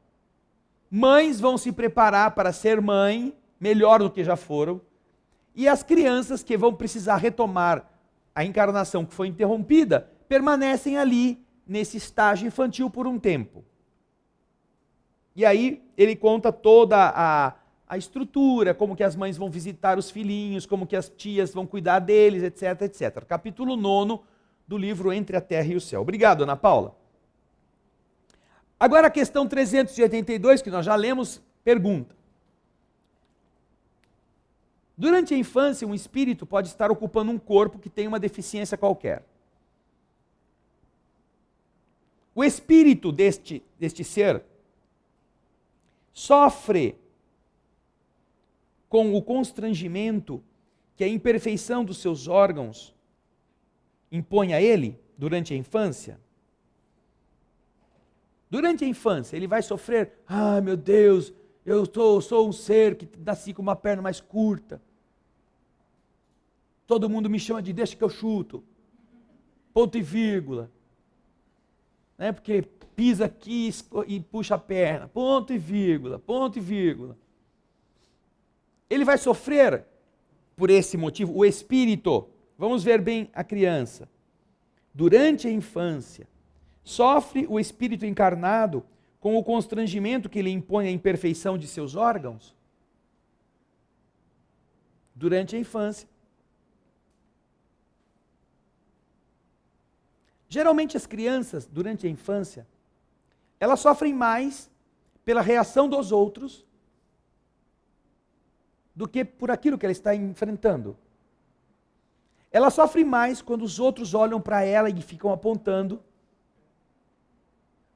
[SPEAKER 1] Mães vão se preparar para ser mãe, melhor do que já foram, e as crianças que vão precisar retomar a encarnação que foi interrompida, permanecem ali, nesse estágio infantil por um tempo. E aí ele conta toda a estrutura, como que as mães vão visitar os filhinhos, como que as tias vão cuidar deles, etc, etc. Capítulo 9 do livro Entre a Terra e o Céu. Obrigado, Ana Paula. Agora a questão 382, que nós já lemos, pergunta: durante a infância, um espírito pode estar ocupando um corpo que tem uma deficiência qualquer. O espírito deste ser sofre com o constrangimento que a imperfeição dos seus órgãos impõe a ele durante a infância? Durante a infância, ele vai sofrer: ah, meu Deus, eu sou um ser que nasci com uma perna mais curta. Todo mundo me chama de deixa que eu chuto. Ponto e vírgula. Né? Porque pisa aqui e puxa a perna. Ponto e vírgula, ponto e vírgula. Ele vai sofrer por esse motivo, o espírito. Vamos ver bem a criança. Durante a infância, sofre o espírito encarnado com o constrangimento que lhe impõe a imperfeição de seus órgãos? Durante a infância. Geralmente as crianças, durante a infância, elas sofrem mais pela reação dos outros do que por aquilo que ela está enfrentando. Ela sofre mais quando os outros olham para ela e ficam apontando.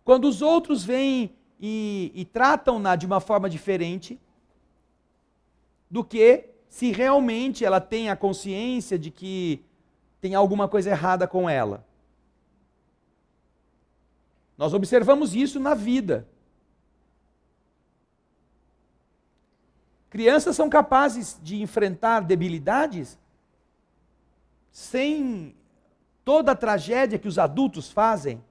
[SPEAKER 1] Quando os outros vêm e tratam-na de uma forma diferente, do que se realmente ela tem a consciência de que tem alguma coisa errada com ela. Nós observamos isso na vida. Crianças são capazes de enfrentar debilidades sem toda a tragédia que os adultos fazem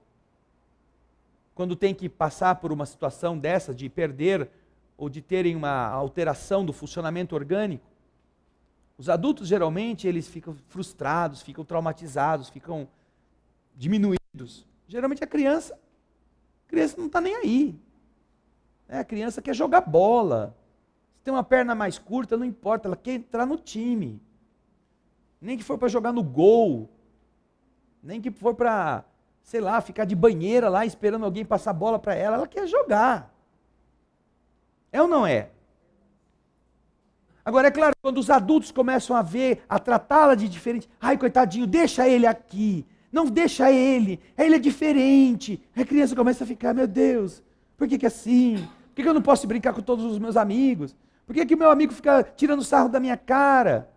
[SPEAKER 1] quando tem que passar por uma situação dessa, de perder ou de terem uma alteração do funcionamento orgânico. Os adultos, geralmente, eles ficam frustrados, ficam traumatizados, ficam diminuídos. Geralmente a criança não está nem aí. A criança quer jogar bola. Se tem uma perna mais curta, não importa, ela quer entrar no time. Nem que for para jogar no gol. Nem que for para, sei lá, ficar de banheira lá esperando alguém passar a bola para ela. Ela quer jogar. É ou não é? Agora, é claro, quando os adultos começam a ver, a tratá-la de diferente, ai, coitadinho, deixa ele aqui. Não deixa ele é diferente. Aí a criança começa a ficar, meu Deus, por que é assim? Por que eu não posso brincar com todos os meus amigos? Por que o meu amigo fica tirando sarro da minha cara?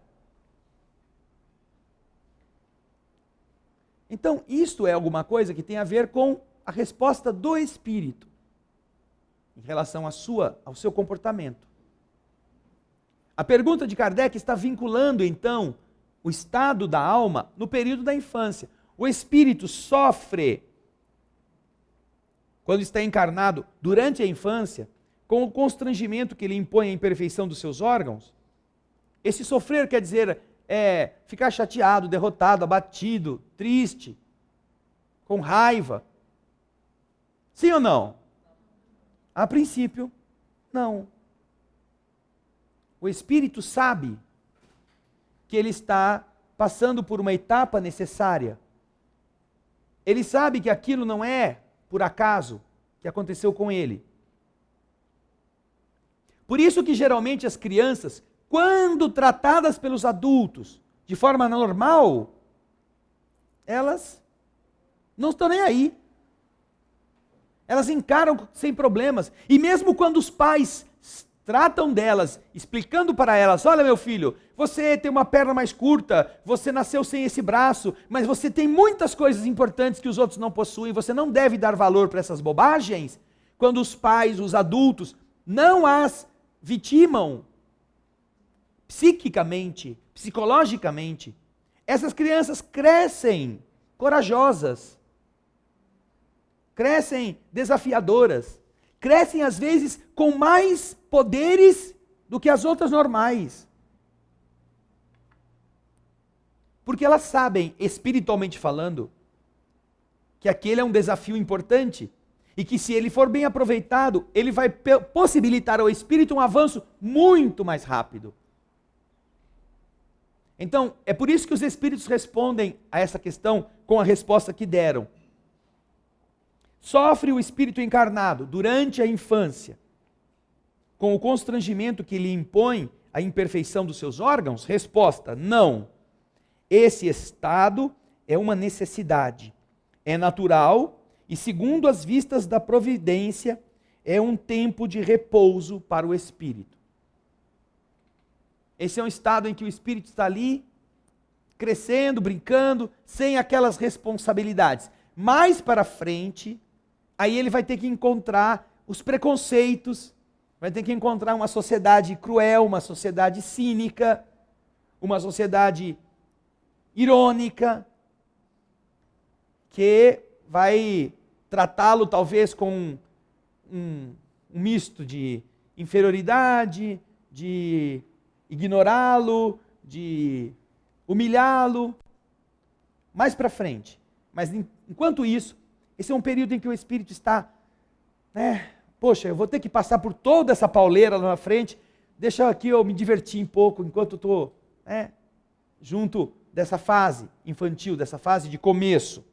[SPEAKER 1] Então, isto é alguma coisa que tem a ver com a resposta do Espírito em relação ao seu comportamento. A pergunta de Kardec está vinculando, então, o estado da alma no período da infância. O espírito sofre, quando está encarnado durante a infância, com o constrangimento que ele impõe à imperfeição dos seus órgãos. Esse sofrer quer dizer ficar chateado, derrotado, abatido, triste, com raiva. Sim ou não? A princípio, não. O espírito sabe que ele está passando por uma etapa necessária. Ele sabe que aquilo não é por acaso que aconteceu com ele. Por isso que geralmente as crianças, quando tratadas pelos adultos de forma normal, elas não estão nem aí. Elas encaram sem problemas. E mesmo quando os pais tratam delas, explicando para elas, olha meu filho, você tem uma perna mais curta, você nasceu sem esse braço, mas você tem muitas coisas importantes que os outros não possuem, você não deve dar valor para essas bobagens. Quando os pais, os adultos, não as vitimam psiquicamente, psicologicamente, essas crianças crescem corajosas, crescem desafiadoras, crescem às vezes com mais poderes do que as outras normais. Porque elas sabem, espiritualmente falando, que aquele é um desafio importante e que se ele for bem aproveitado, ele vai possibilitar ao espírito um avanço muito mais rápido. Então, é por isso que os espíritos respondem a essa questão com a resposta que deram. Sofre o espírito encarnado durante a infância com o constrangimento que lhe impõe a imperfeição dos seus órgãos? Resposta: não. Esse estado é uma necessidade, é natural e, segundo as vistas da providência, é um tempo de repouso para o espírito. Esse é um estado em que o espírito está ali, crescendo, brincando, sem aquelas responsabilidades. Mais para frente, aí ele vai ter que encontrar os preconceitos, vai ter que encontrar uma sociedade cruel, uma sociedade cínica, uma sociedade irônica, que vai tratá-lo talvez com um misto de inferioridade, de ignorá-lo, de humilhá-lo, mais para frente. Mas enquanto isso, esse é um período em que o espírito está, poxa, eu vou ter que passar por toda essa pauleira lá na frente, deixa aqui eu me divertir um pouco enquanto estou junto dessa fase infantil, dessa fase de começo.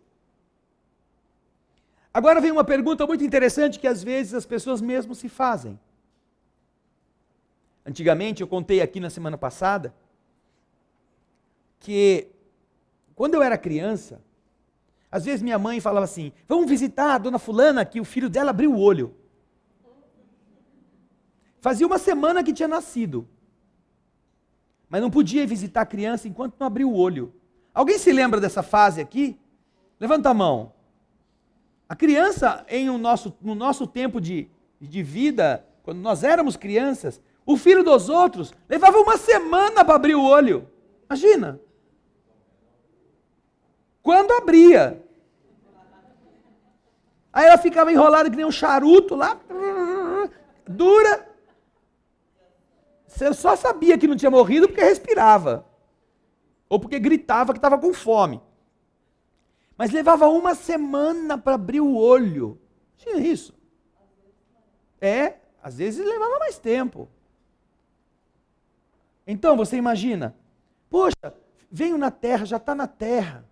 [SPEAKER 1] Agora vem uma pergunta muito interessante que às vezes as pessoas mesmo se fazem. Antigamente, eu contei aqui na semana passada, que quando eu era criança, às vezes minha mãe falava assim, vamos visitar a dona fulana, que o filho dela abriu o olho. Fazia uma semana que tinha nascido, mas não podia visitar a criança enquanto não abriu o olho. Alguém se lembra dessa fase aqui? Levanta a mão. A criança, no nosso tempo de vida, quando nós éramos crianças, o filho dos outros levava uma semana para abrir o olho. Imagina. Quando abria. Aí ela ficava enrolada que nem um charuto lá, dura. Você só sabia que não tinha morrido porque respirava. Ou porque gritava que estava com fome. Mas levava uma semana para abrir o olho. Tinha isso. Às vezes levava mais tempo. Então, você imagina, poxa, veio na terra, já está na terra.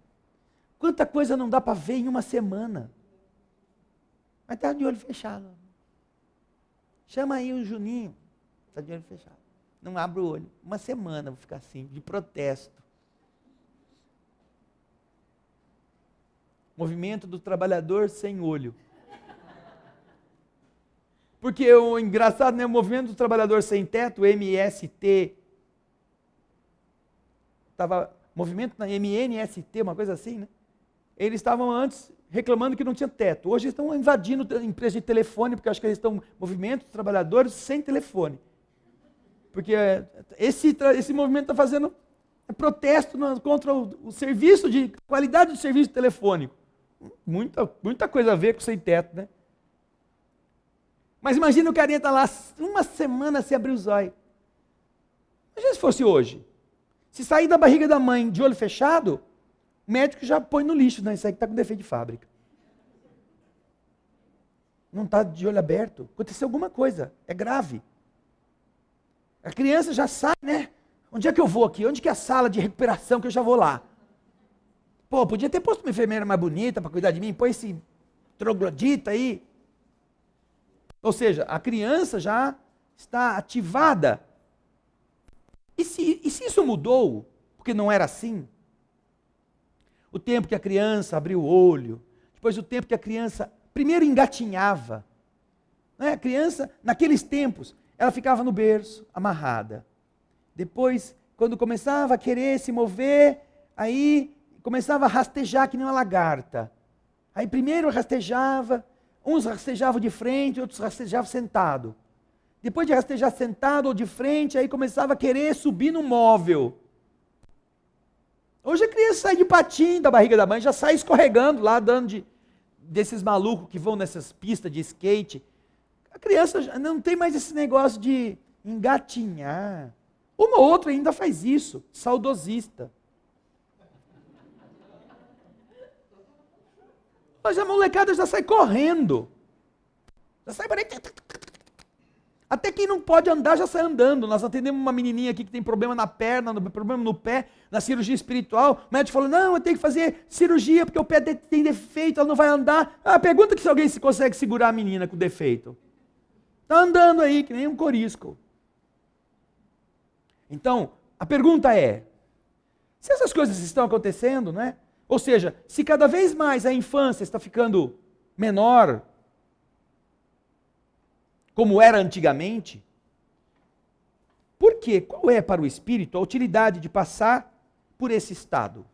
[SPEAKER 1] Quanta coisa não dá para ver em uma semana. Mas está de olho fechado. Chama aí o Juninho. Está de olho fechado. Não abre o olho. Uma semana vou ficar assim, de protesto. Movimento do trabalhador sem olho. Porque o engraçado, né? O movimento do trabalhador sem teto, o MST, movimento na MNST, uma coisa assim, né? Eles estavam antes reclamando que não tinha teto. Hoje eles estão invadindo a empresa de telefone, porque eu acho que eles estão movimento dos trabalhadores sem telefone. Porque esse movimento está fazendo protesto contra o serviço de qualidade do serviço telefônico. Muita coisa a ver com sem teto, né? Mas imagina o carinha estar lá uma semana sem abrir os olhos. Imagina se fosse hoje. Se sair da barriga da mãe de olho fechado, o médico já põe no lixo, né? Isso aí que está com defeito de fábrica. Não está de olho aberto. Aconteceu alguma coisa. É grave. A criança já sabe, né? Onde é que eu vou aqui? Onde que é a sala de recuperação que eu já vou lá? Pô, podia ter posto uma enfermeira mais bonita para cuidar de mim. Põe esse troglodita aí. Ou seja, a criança já está ativada. E se isso mudou, porque não era assim? O tempo que a criança abriu o olho, depois o tempo que a criança primeiro engatinhava. Né? A criança, naqueles tempos, ela ficava no berço, amarrada. Depois, quando começava a querer se mover, aí começava a rastejar que nem uma lagarta. Aí primeiro rastejava, uns rastejavam de frente, outros rastejavam sentado. Depois de rastejar sentado ou de frente, aí começava a querer subir no móvel. Hoje a criança sai de patinho da barriga da mãe, já sai escorregando lá, dando desses malucos que vão nessas pistas de skate. A criança já não tem mais esse negócio de engatinhar. Uma ou outra ainda faz isso, saudosista. Mas a molecada já sai correndo. Já sai... Até quem não pode andar já sai andando. Nós atendemos uma menininha aqui que tem problema na perna, problema no pé, na cirurgia espiritual. O médico falou, não, eu tenho que fazer cirurgia porque o pé tem defeito, ela não vai andar. Pergunta se alguém consegue segurar a menina com defeito. Está andando aí, que nem um corisco. Então, a pergunta é, se essas coisas estão acontecendo, né? Ou seja, se cada vez mais a infância está ficando menor, como era antigamente, por quê? Qual é para o espírito a utilidade de passar por esse estado?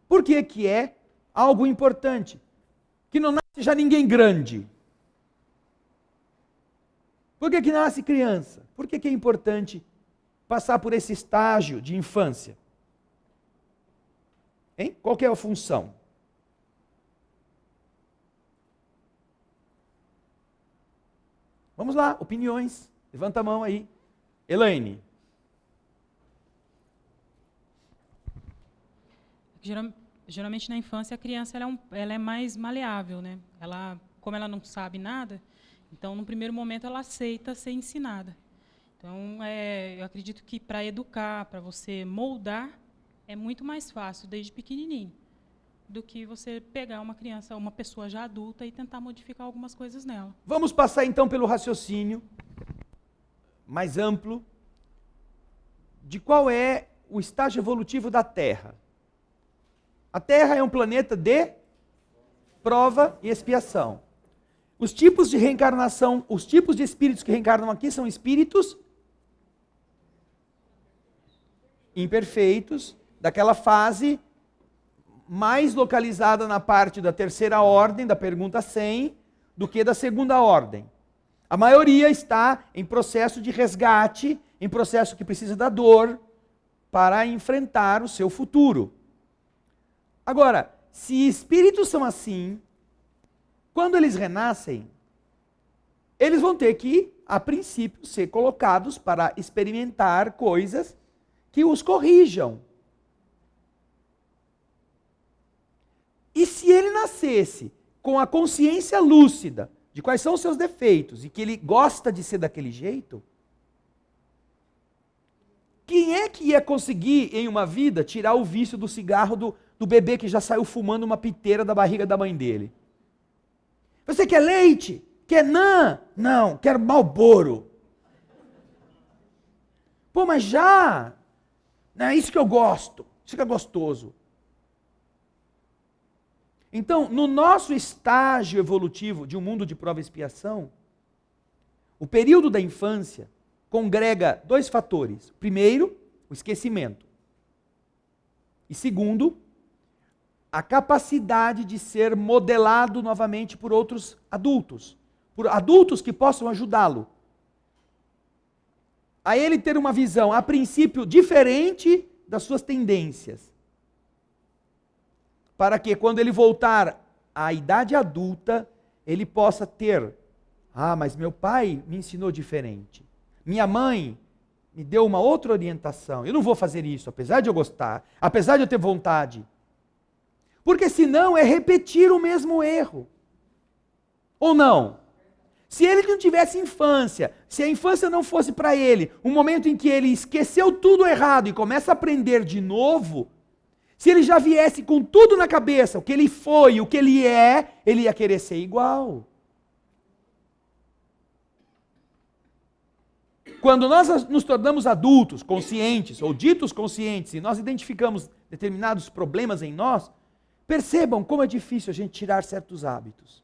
[SPEAKER 1] Por que que é algo importante? Que não nasce já ninguém grande. Por que que nasce criança? Por que que é importante passar por esse estágio de infância? Hein? Qual que é a função? Vamos lá, opiniões. Levanta a mão aí. Elaine.
[SPEAKER 4] Geralmente na infância a criança ela é mais maleável, né? Como ela não sabe nada, então no primeiro momento ela aceita ser ensinada. Então eu acredito que para educar, para você moldar, é muito mais fácil desde pequenininho do que você pegar uma criança, uma pessoa já adulta e tentar modificar algumas coisas nela.
[SPEAKER 1] Vamos passar então pelo raciocínio mais amplo de qual é o estágio evolutivo da Terra. A Terra é um planeta de prova e expiação. Os tipos de reencarnação, os tipos de espíritos que reencarnam aqui são espíritos imperfeitos, daquela fase mais localizada na parte da terceira ordem, da pergunta 100, do que da segunda ordem. A maioria está em processo de resgate, em processo que precisa da dor para enfrentar o seu futuro. Agora, se espíritos são assim, quando eles renascem, eles vão ter que, a princípio, ser colocados para experimentar coisas que os corrijam. E se ele nascesse com a consciência lúcida de quais são os seus defeitos e que ele gosta de ser daquele jeito, quem é que ia conseguir em uma vida tirar o vício do cigarro do bebê que já saiu fumando uma piteira da barriga da mãe dele? Você quer leite? Quer nã? Não, quero Marlboro. Pô, mas já, não é isso que eu gosto, isso que é gostoso. Então, no nosso estágio evolutivo de um mundo de prova e expiação, o período da infância congrega 2 fatores. Primeiro, o esquecimento. E segundo, a capacidade de ser modelado novamente por outros adultos. Por adultos que possam ajudá-lo a ele ter uma visão, a princípio, diferente das suas tendências. Para que, quando ele voltar à idade adulta, ele possa ter: ah, mas meu pai me ensinou diferente. Minha mãe me deu uma outra orientação. Eu não vou fazer isso, apesar de eu gostar, apesar de eu ter vontade. Porque senão é repetir o mesmo erro. Ou não? Se ele não tivesse infância, se a infância não fosse para ele um momento em que ele esqueceu tudo errado e começa a aprender de novo, se ele já viesse com tudo na cabeça, o que ele foi, o que ele é, ele ia querer ser igual. Quando nós nos tornamos adultos, conscientes, ou ditos conscientes, e nós identificamos determinados problemas em nós, percebam como é difícil a gente tirar certos hábitos.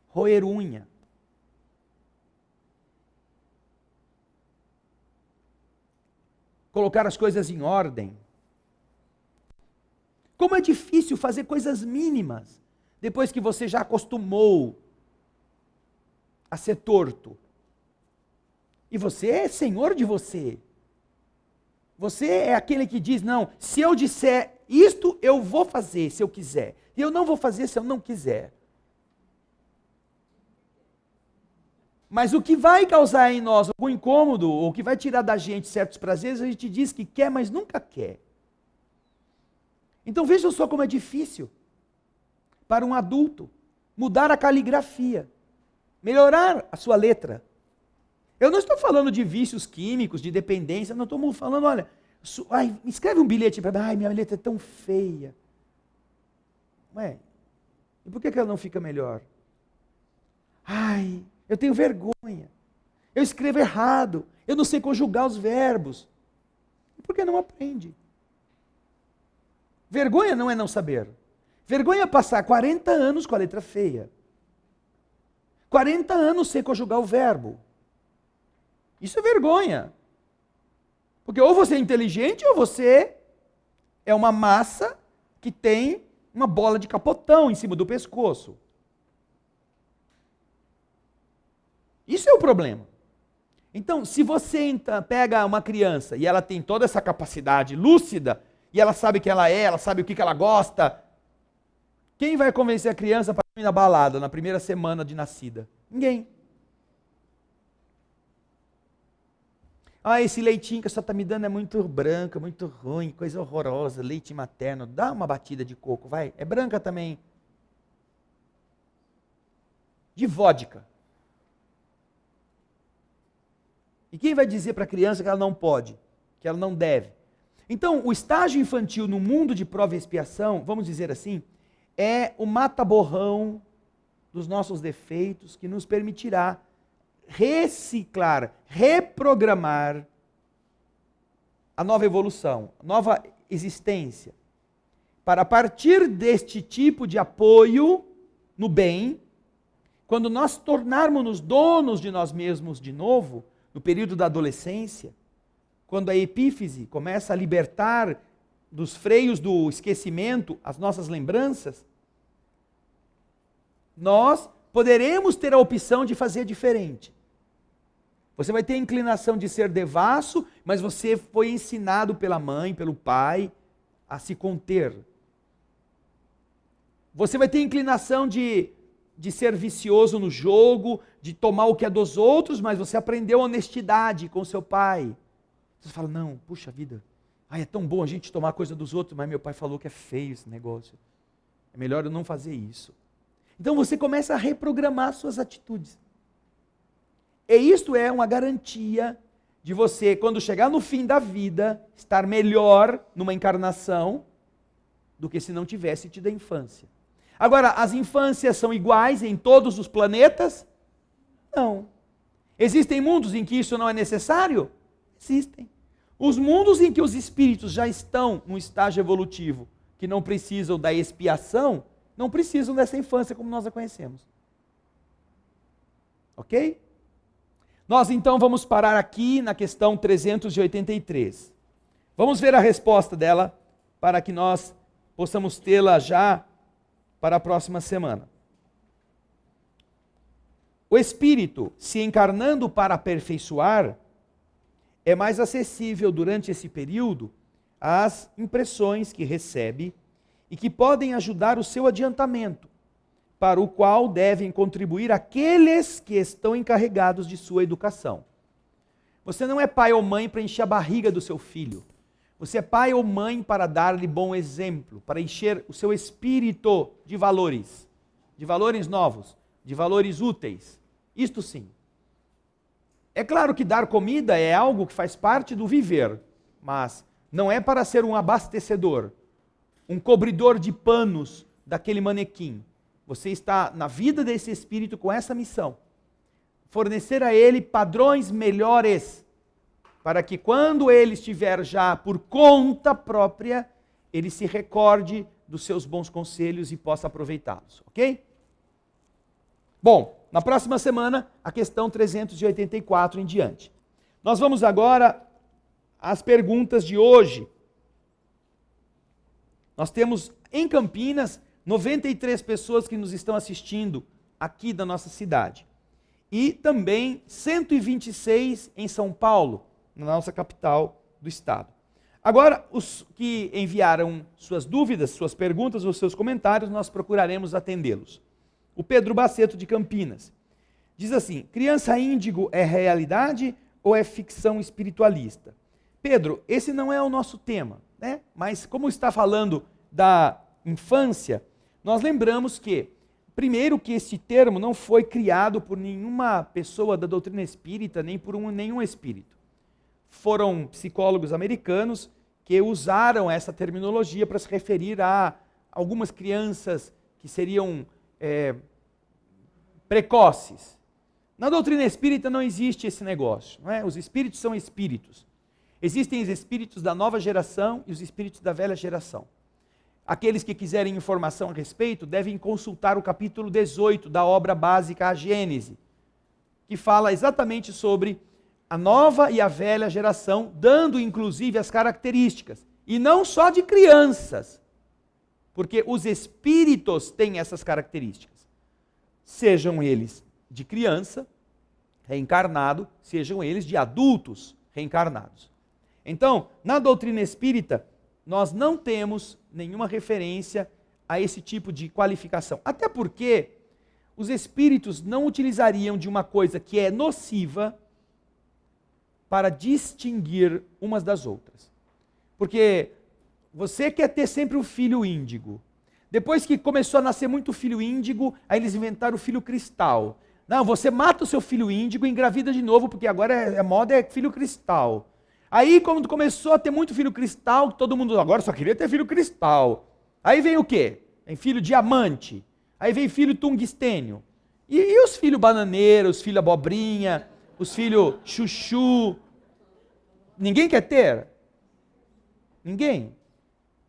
[SPEAKER 1] Roer unha. Colocar as coisas em ordem. Como é difícil fazer coisas mínimas, depois que você já acostumou a ser torto. E você é senhor de você. Você é aquele que diz: não, se eu disser isto, eu vou fazer se eu quiser. E eu não vou fazer se eu não quiser. Mas o que vai causar em nós algum incômodo, ou que vai tirar da gente certos prazeres, a gente diz que quer, mas nunca quer. Então vejam só como é difícil para um adulto mudar a caligrafia, melhorar a sua letra. Eu não estou falando de vícios químicos, de dependência, não estou falando, olha, escreve um bilhete para mim: ai, minha letra é tão feia. Ué, e por que ela não fica melhor? Ai, eu tenho vergonha, eu escrevo errado, eu não sei conjugar os verbos. Por que não aprende? Vergonha não é não saber. Vergonha é passar 40 anos com a letra feia. 40 anos sem conjugar o verbo. Isso é vergonha. Porque ou você é inteligente ou você é uma massa que tem uma bola de capotão em cima do pescoço. Isso é o problema. Então, se você pega uma criança e ela tem toda essa capacidade lúcida, e ela sabe quem ela é, ela sabe o que ela gosta, quem vai convencer a criança para ir na balada na primeira semana de nascida? Ninguém. Ah, esse leitinho que você está me dando é muito branco, muito ruim, coisa horrorosa, leite materno. Dá uma batida de coco, vai. É branca também. De vodka. E quem vai dizer para a criança que ela não pode, que ela não deve? Então, o estágio infantil no mundo de prova e expiação, vamos dizer assim, é o mata-borrão dos nossos defeitos que nos permitirá reciclar, reprogramar a nova evolução, a nova existência. Para, a partir deste tipo de apoio no bem, quando nós tornarmos-nos donos de nós mesmos de novo, no período da adolescência, quando a epífise começa a libertar dos freios do esquecimento as nossas lembranças, nós poderemos ter a opção de fazer diferente. Você vai ter a inclinação de ser devasso, mas você foi ensinado pela mãe, pelo pai, a se conter. Você vai ter a inclinação de ser vicioso no jogo, de tomar o que é dos outros, mas você aprendeu honestidade com seu pai. Você fala: não, puxa vida, é tão bom a gente tomar coisa dos outros, mas meu pai falou que é feio esse negócio. É melhor eu não fazer isso. Então você começa a reprogramar suas atitudes. E isto é uma garantia de você, quando chegar no fim da vida, estar melhor numa encarnação do que se não tivesse tido a infância. Agora, as infâncias são iguais em todos os planetas? Não. Existem mundos em que isso não é necessário? Existem. Os mundos em que os espíritos já estão num estágio evolutivo, que não precisam da expiação, não precisam dessa infância como nós a conhecemos. Ok? Nós então vamos parar aqui na questão 383. Vamos ver a resposta dela para que nós possamos tê-la já para a próxima semana. O espírito, se encarnando para aperfeiçoar, é mais acessível durante esse período às impressões que recebe e que podem ajudar o seu adiantamento, para o qual devem contribuir aqueles que estão encarregados de sua educação. Você não é pai ou mãe para encher a barriga do seu filho. Você é pai ou mãe para dar-lhe bom exemplo, para encher o seu espírito de valores novos, de valores úteis. Isto sim. É claro que dar comida é algo que faz parte do viver, mas não é para ser um abastecedor, um cobridor de panos daquele manequim. Você está na vida desse espírito com essa missão. Fornecer a ele padrões melhores, para que quando ele estiver já por conta própria, ele se recorde dos seus bons conselhos e possa aproveitá-los, ok? Bom, na próxima semana, a questão 384 em diante. Nós vamos agora às perguntas de hoje. Nós temos em Campinas 93 pessoas que nos estão assistindo aqui da nossa cidade. E também 126 em São Paulo, na nossa capital do estado. Agora, os que enviaram suas dúvidas, suas perguntas ou seus comentários, nós procuraremos atendê-los. O Pedro Baceto, de Campinas, diz assim: criança índigo é realidade ou é ficção espiritualista? Pedro, esse não é o nosso tema, né? Mas como está falando da infância, nós lembramos que, primeiro, que este termo não foi criado por nenhuma pessoa da doutrina espírita, nem por nenhum espírito. Foram psicólogos americanos que usaram essa terminologia para se referir a algumas crianças que seriam precoces. Na doutrina espírita não existe esse negócio, não é? Os espíritos são espíritos. Existem os espíritos da nova geração e os espíritos da velha geração. Aqueles que quiserem informação a respeito devem consultar o capítulo 18 da obra básica A Gênese, que fala exatamente sobre a nova e a velha geração, dando inclusive as características, e não só de crianças, porque os espíritos têm essas características, sejam eles de criança, reencarnado, sejam eles de adultos reencarnados. Então, na doutrina espírita, nós não temos nenhuma referência a esse tipo de qualificação, até porque os espíritos não utilizariam de uma coisa que é nociva para distinguir umas das outras. Porque você quer ter sempre um filho índigo. Depois que começou a nascer muito filho índigo, aí eles inventaram o filho cristal. Não, você mata o seu filho índigo e engravida de novo, porque agora a moda é filho cristal. Aí quando começou a ter muito filho cristal, todo mundo agora só queria ter filho cristal. Aí vem o quê? Vem filho diamante. Aí vem filho tungstênio. E os filhos bananeiros, os filhos abobrinha, os filhos chuchu. Ninguém quer ter? Ninguém.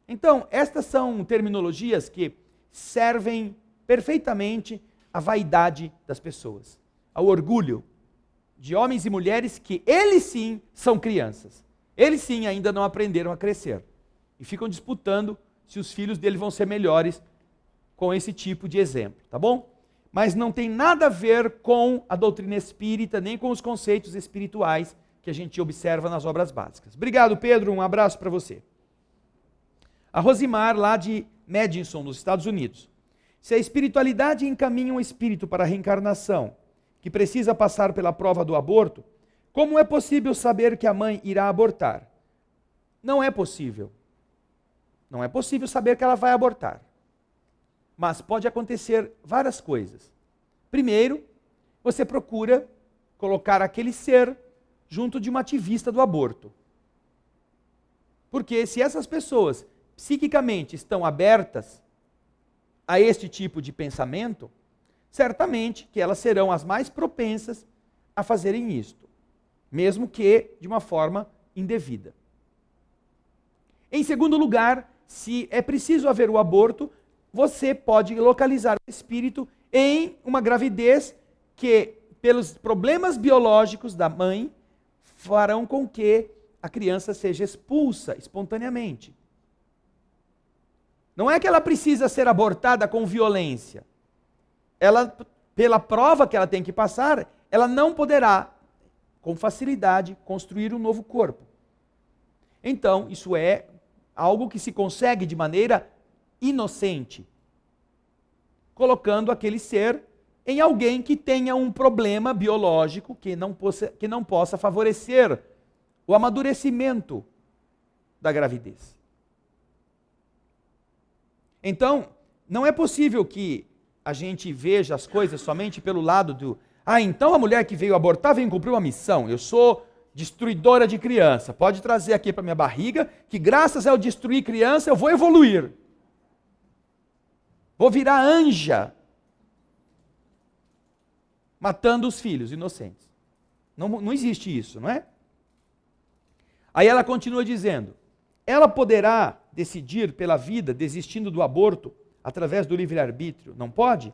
[SPEAKER 1] Então, estas são terminologias que servem perfeitamente à vaidade das pessoas, ao orgulho de homens e mulheres que eles sim são crianças. Eles sim ainda não aprenderam a crescer. E ficam disputando se os filhos dele vão ser melhores com esse tipo de exemplo, tá bom? Mas não tem nada a ver com a doutrina espírita, nem com os conceitos espirituais que a gente observa nas obras básicas. Obrigado, Pedro, um abraço para você. A Rosimar, lá de Madison, nos Estados Unidos. Se a espiritualidade encaminha um espírito para a reencarnação, que precisa passar pela prova do aborto, como é possível saber que a mãe irá abortar? Não é possível. Não é possível saber que ela vai abortar. Mas pode acontecer várias coisas. Primeiro, você procura colocar aquele ser junto de uma ativista do aborto. Porque se essas pessoas psiquicamente estão abertas a este tipo de pensamento, certamente que elas serão as mais propensas a fazerem isto, mesmo que de uma forma indevida. Em segundo lugar, se é preciso haver o aborto, você pode localizar o espírito em uma gravidez que, pelos problemas biológicos da mãe, farão com que a criança seja expulsa espontaneamente. Não é que ela precisa ser abortada com violência. Ela, pela prova que ela tem que passar, ela não poderá, com facilidade, construir um novo corpo. Então, isso é algo que se consegue de maneira inocente, colocando aquele ser em alguém que tenha um problema biológico que não possa favorecer o amadurecimento da gravidez. Então, não é possível que a gente veja as coisas somente pelo lado do então a mulher que veio abortar veio cumprir uma missão. Eu sou destruidora de criança. Pode trazer aqui para minha barriga que graças a eu destruir criança eu vou evoluir. Vou virar anja. Matando os filhos inocentes. Não existe isso, não é? Aí ela continua dizendo, ela poderá decidir pela vida desistindo do aborto através do livre-arbítrio? Não pode?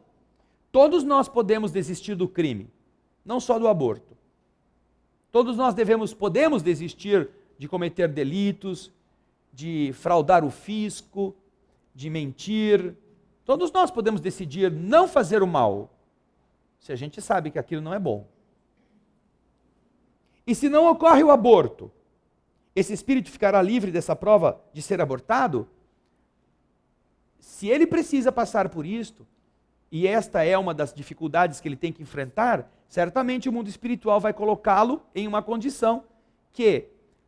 [SPEAKER 1] Todos nós podemos desistir do crime, não só do aborto. Todos nós podemos desistir de cometer delitos, de fraudar o fisco, de mentir. Todos nós podemos decidir não fazer o mal, se a gente sabe que aquilo não é bom. E se não ocorre o aborto, esse espírito ficará livre dessa prova de ser abortado? Se ele precisa passar por isto, e esta é uma das dificuldades que ele tem que enfrentar, certamente o mundo espiritual vai colocá-lo em uma condição que,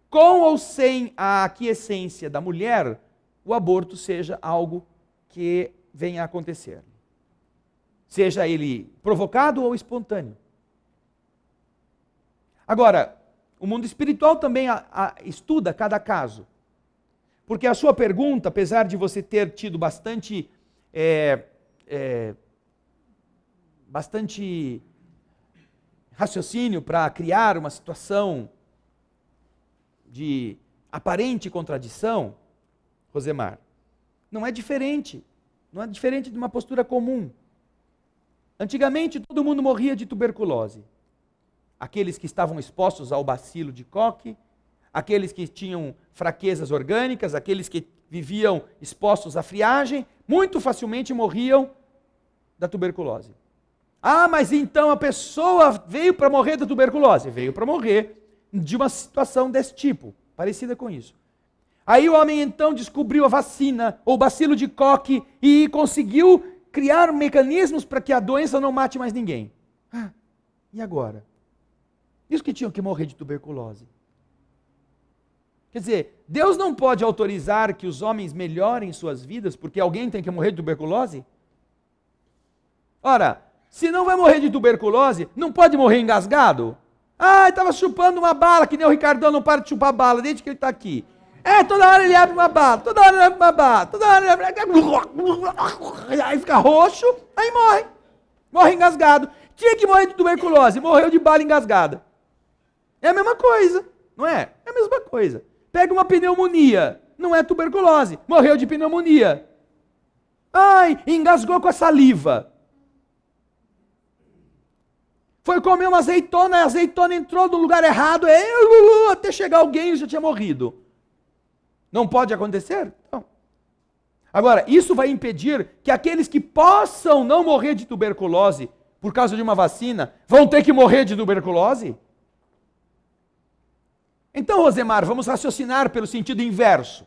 [SPEAKER 1] com ou sem a aquiescência da mulher, o aborto seja algo que venha a acontecer. Seja ele provocado ou espontâneo. Agora, o mundo espiritual também estuda cada caso. Porque a sua pergunta, apesar de você ter tido bastante raciocínio para criar uma situação de aparente contradição, Rosemar, não é diferente. Não é diferente de uma postura comum. Antigamente todo mundo morria de tuberculose. Aqueles que estavam expostos ao bacilo de Koch, aqueles que tinham fraquezas orgânicas, aqueles que viviam expostos à friagem, muito facilmente morriam da tuberculose. Mas então a pessoa veio para morrer da tuberculose? Veio para morrer de uma situação desse tipo, parecida com isso. Aí o homem então descobriu a vacina, ou bacilo de Koch, e conseguiu criar mecanismos para que a doença não mate mais ninguém. E agora? E os que tinham que morrer de tuberculose? Quer dizer, Deus não pode autorizar que os homens melhorem suas vidas porque alguém tem que morrer de tuberculose? Ora, se não vai morrer de tuberculose, não pode morrer engasgado? Estava chupando uma bala, que nem o Ricardão não para de chupar bala desde que ele está aqui. Toda hora ele abre uma bala, toda hora ele abre uma bala, toda hora ele abre... Aí fica roxo, aí morre. Morre engasgado. Tinha que morrer de tuberculose, morreu de bala engasgada. É a mesma coisa, não é? É a mesma coisa. Pega uma pneumonia, não é tuberculose, morreu de pneumonia. Engasgou com a saliva. Foi comer uma azeitona, a azeitona entrou no lugar errado, até chegar alguém e já tinha morrido. Não pode acontecer? Não. Agora, isso vai impedir que aqueles que possam não morrer de tuberculose por causa de uma vacina, vão ter que morrer de tuberculose? Então, Rosemar, vamos raciocinar pelo sentido inverso.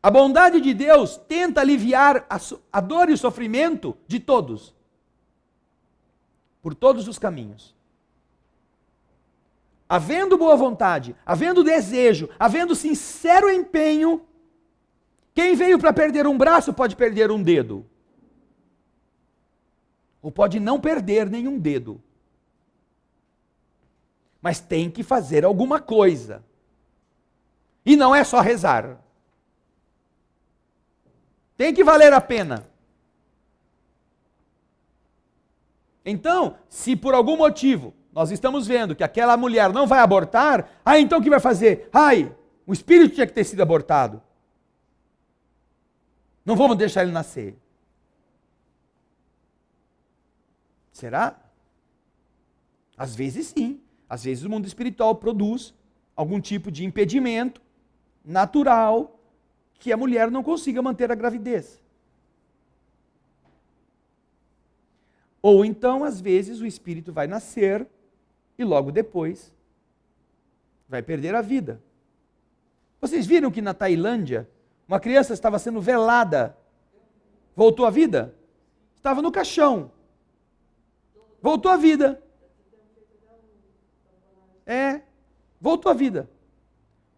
[SPEAKER 1] A bondade de Deus tenta aliviar a dor e o sofrimento de todos. Por todos os caminhos. Havendo boa vontade, havendo desejo, havendo sincero empenho, Quem veio para perder um braço pode perder um dedo. Ou pode não perder nenhum dedo. Mas tem que fazer alguma coisa. E não é só rezar. Tem que valer a pena. Então, se por algum motivo nós estamos vendo que aquela mulher não vai abortar, então o que vai fazer? O espírito tinha que ter sido abortado. Não vamos deixar ele nascer. Será? Às vezes sim. Às vezes o mundo espiritual produz algum tipo de impedimento natural que a mulher não consiga manter a gravidez. Ou então, às vezes, o espírito vai nascer e logo depois vai perder a vida. Vocês viram que na Tailândia uma criança estava sendo velada, voltou à vida? Estava no caixão, voltou à vida. Voltou à vida.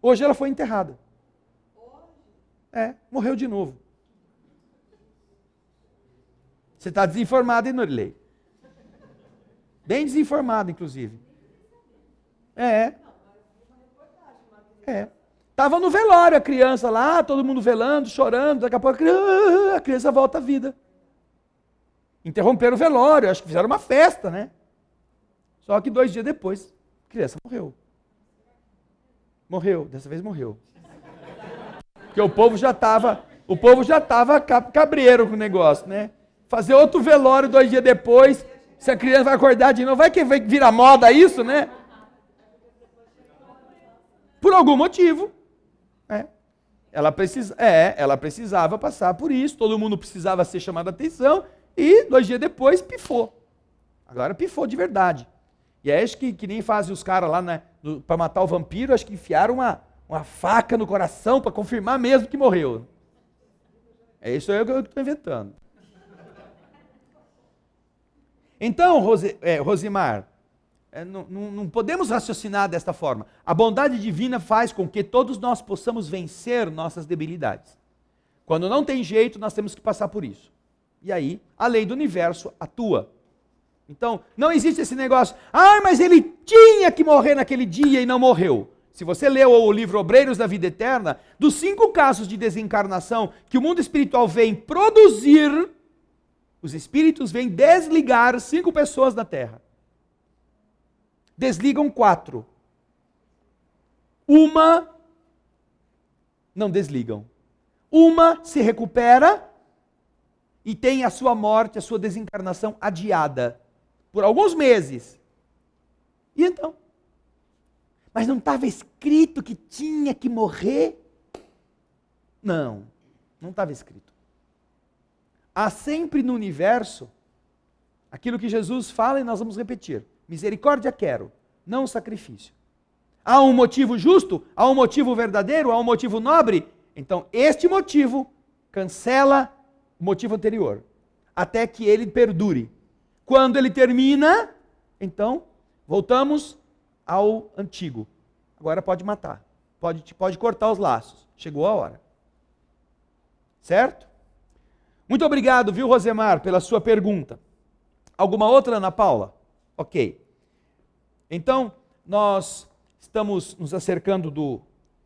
[SPEAKER 1] Hoje ela foi enterrada. Morreu de novo. Você está desinformado, hein, Norilei? Bem desinformado, inclusive. Estava no velório a criança lá, todo mundo velando, chorando, daqui a pouco a criança volta à vida. Interromperam o velório, acho que fizeram uma festa, né? Só que 2 dias depois, a criança morreu. Morreu, dessa vez morreu. Porque o povo já estava cabreiro com o negócio, né? Fazer outro velório 2 dias depois, se a criança vai acordar de novo, vai que vira moda isso, né? Por algum motivo. Ela precisava passar por isso, todo mundo precisava ser chamado a atenção, e 2 dias depois pifou. Agora pifou de verdade. E é isso que nem fazem os caras lá, né, para matar o vampiro, acho que enfiaram uma faca no coração para confirmar mesmo que morreu. É isso aí que eu estou inventando. Então, Rosimar, não podemos raciocinar desta forma. A bondade divina faz com que todos nós possamos vencer nossas debilidades. Quando não tem jeito, nós temos que passar por isso. E aí, a lei do universo atua. Então, não existe esse negócio, mas ele tinha que morrer naquele dia e não morreu. Se você leu o livro Obreiros da Vida Eterna, dos 5 casos de desencarnação que o mundo espiritual vem produzir, os espíritos vêm desligar 5 pessoas da Terra. Desligam 4. Uma não desligam. Uma se recupera e tem a sua morte, a sua desencarnação adiada por alguns meses. E então? Mas não estava escrito que tinha que morrer? Não estava escrito. Há sempre no universo aquilo que Jesus fala e nós vamos repetir. Misericórdia quero, não sacrifício. Há um motivo justo? Há um motivo verdadeiro? Há um motivo nobre? Então, este motivo cancela o motivo anterior, até que ele perdure. Quando ele termina, então, voltamos ao antigo. Agora pode matar, pode cortar os laços. Chegou a hora. Certo? Muito obrigado, viu, Rosemar, pela sua pergunta. Alguma outra, Ana Paula? Ok. Então, nós estamos nos acercando do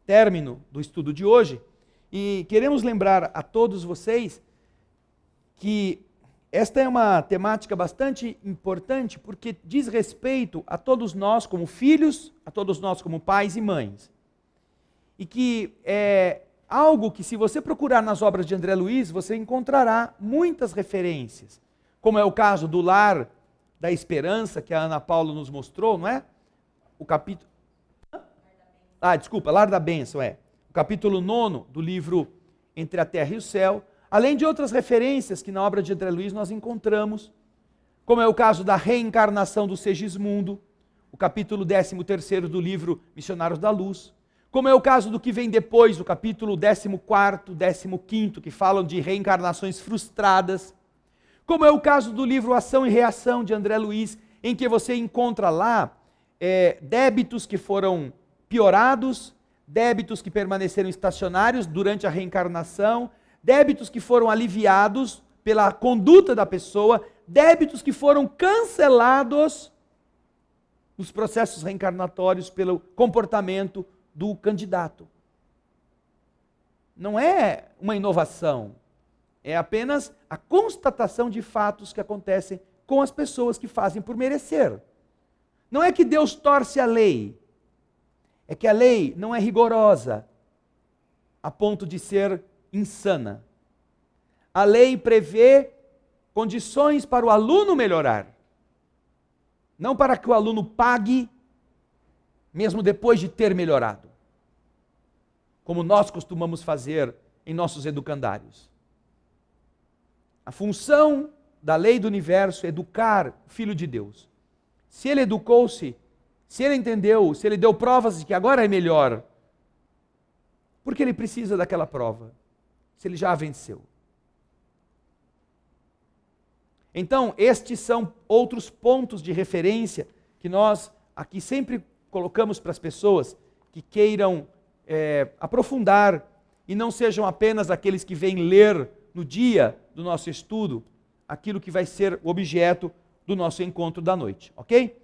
[SPEAKER 1] término do estudo de hoje e queremos lembrar a todos vocês que esta é uma temática bastante importante porque diz respeito a todos nós como filhos, a todos nós como pais e mães. E que é algo que, se você procurar nas obras de André Luiz, você encontrará muitas referências, como é o caso do Lar da Esperança, que a Ana Paula nos mostrou, não é? O capítulo... Lar da Bênção, o capítulo 9 do livro Entre a Terra e o Céu, além de outras referências que na obra de André Luiz nós encontramos, como é o caso da reencarnação do Segismundo, o capítulo 13º do livro Missionários da Luz, como é o caso do que vem depois, o capítulo 14º, 15º, que falam de reencarnações frustradas, como é o caso do livro Ação e Reação de André Luiz, em que você encontra lá débitos que foram piorados, débitos que permaneceram estacionários durante a reencarnação, débitos que foram aliviados pela conduta da pessoa, débitos que foram cancelados nos processos reencarnatórios pelo comportamento do candidato. Não é uma inovação, é apenas a constatação de fatos que acontecem com as pessoas que fazem por merecer. Não é que Deus torce a lei, é que a lei não é rigorosa a ponto de ser insana. A lei prevê condições para o aluno melhorar, não para que o aluno pague mesmo depois de ter melhorado, como nós costumamos fazer em nossos educandários. A função da lei do universo é educar o Filho de Deus. Se ele educou-se, se ele entendeu, se ele deu provas de que agora é melhor, por que ele precisa daquela prova, se ele já a venceu? Então, estes são outros pontos de referência que nós aqui sempre colocamos para as pessoas que queiram aprofundar e não sejam apenas aqueles que vêm ler no dia do nosso estudo aquilo que vai ser o objeto do nosso encontro da noite, ok?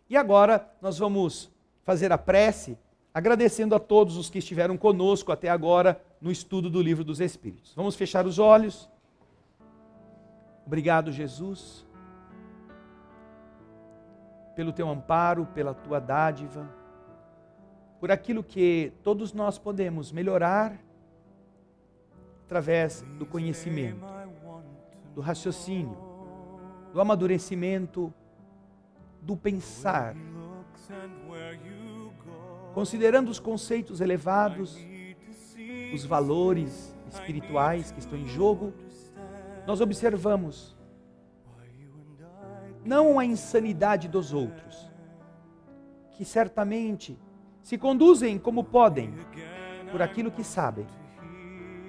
[SPEAKER 1] E agora nós vamos fazer a prece agradecendo a todos os que estiveram conosco até agora no estudo do Livro dos Espíritos. Vamos fechar os olhos. Obrigado, Jesus, pelo teu amparo, pela tua dádiva, por aquilo que todos nós podemos melhorar através do conhecimento, do raciocínio, do amadurecimento, do pensar, considerando os conceitos elevados, os valores espirituais que estão em jogo. Nós observamos não a insanidade dos outros, que certamente se conduzem como podem, por aquilo que sabem,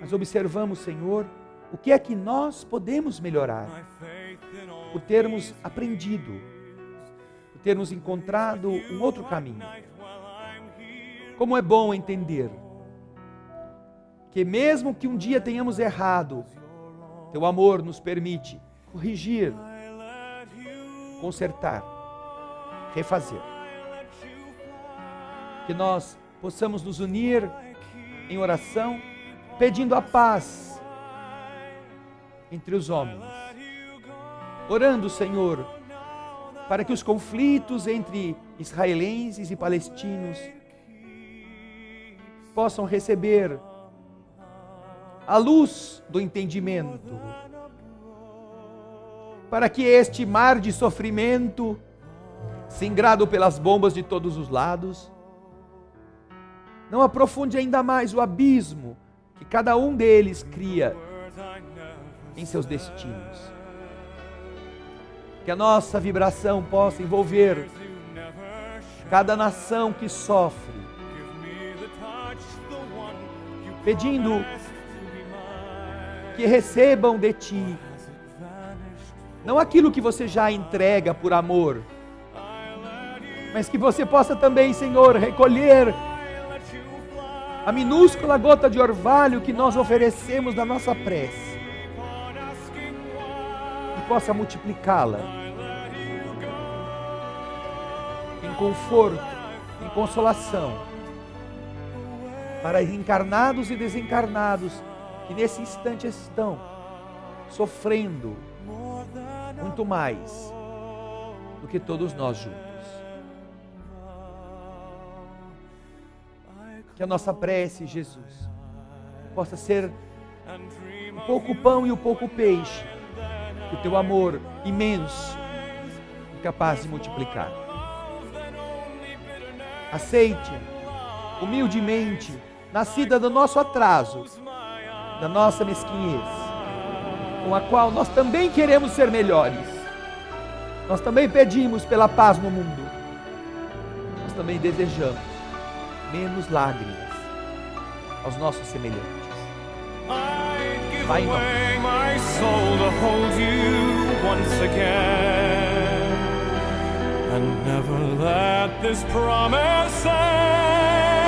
[SPEAKER 1] mas observamos, Senhor, o que é que nós podemos melhorar, por termos aprendido, por termos encontrado um outro caminho. Como é bom entender que mesmo que um dia tenhamos errado, teu amor nos permite corrigir, consertar, refazer. Que nós possamos nos unir em oração, pedindo a paz entre os homens. Orando, Senhor, para que os conflitos entre israelenses e palestinos possam receber a luz do entendimento, para que este mar de sofrimento, singrado pelas bombas de todos os lados, não aprofunde ainda mais o abismo que cada um deles cria em seus destinos. Que a nossa vibração possa envolver cada nação que sofre, pedindo que recebam de Ti, não aquilo que você já entrega por amor, mas que você possa também, Senhor, recolher a minúscula gota de orvalho que nós oferecemos na nossa prece e possa multiplicá-la em conforto, em consolação, para encarnados e desencarnados que nesse instante estão sofrendo muito mais do que todos nós juntos. Que a nossa prece, Jesus, possa ser o pouco pão e o pouco peixe que o teu amor imenso é capaz de multiplicar. Aceite humildemente, nascida do nosso atraso, da nossa mesquinhez, com a qual nós também queremos ser melhores. Nós também pedimos pela paz no mundo. Nós também desejamos menos lágrimas aos nossos semelhantes. Vai em nós.
[SPEAKER 9] My soul to hold you once again, and never let this promise end.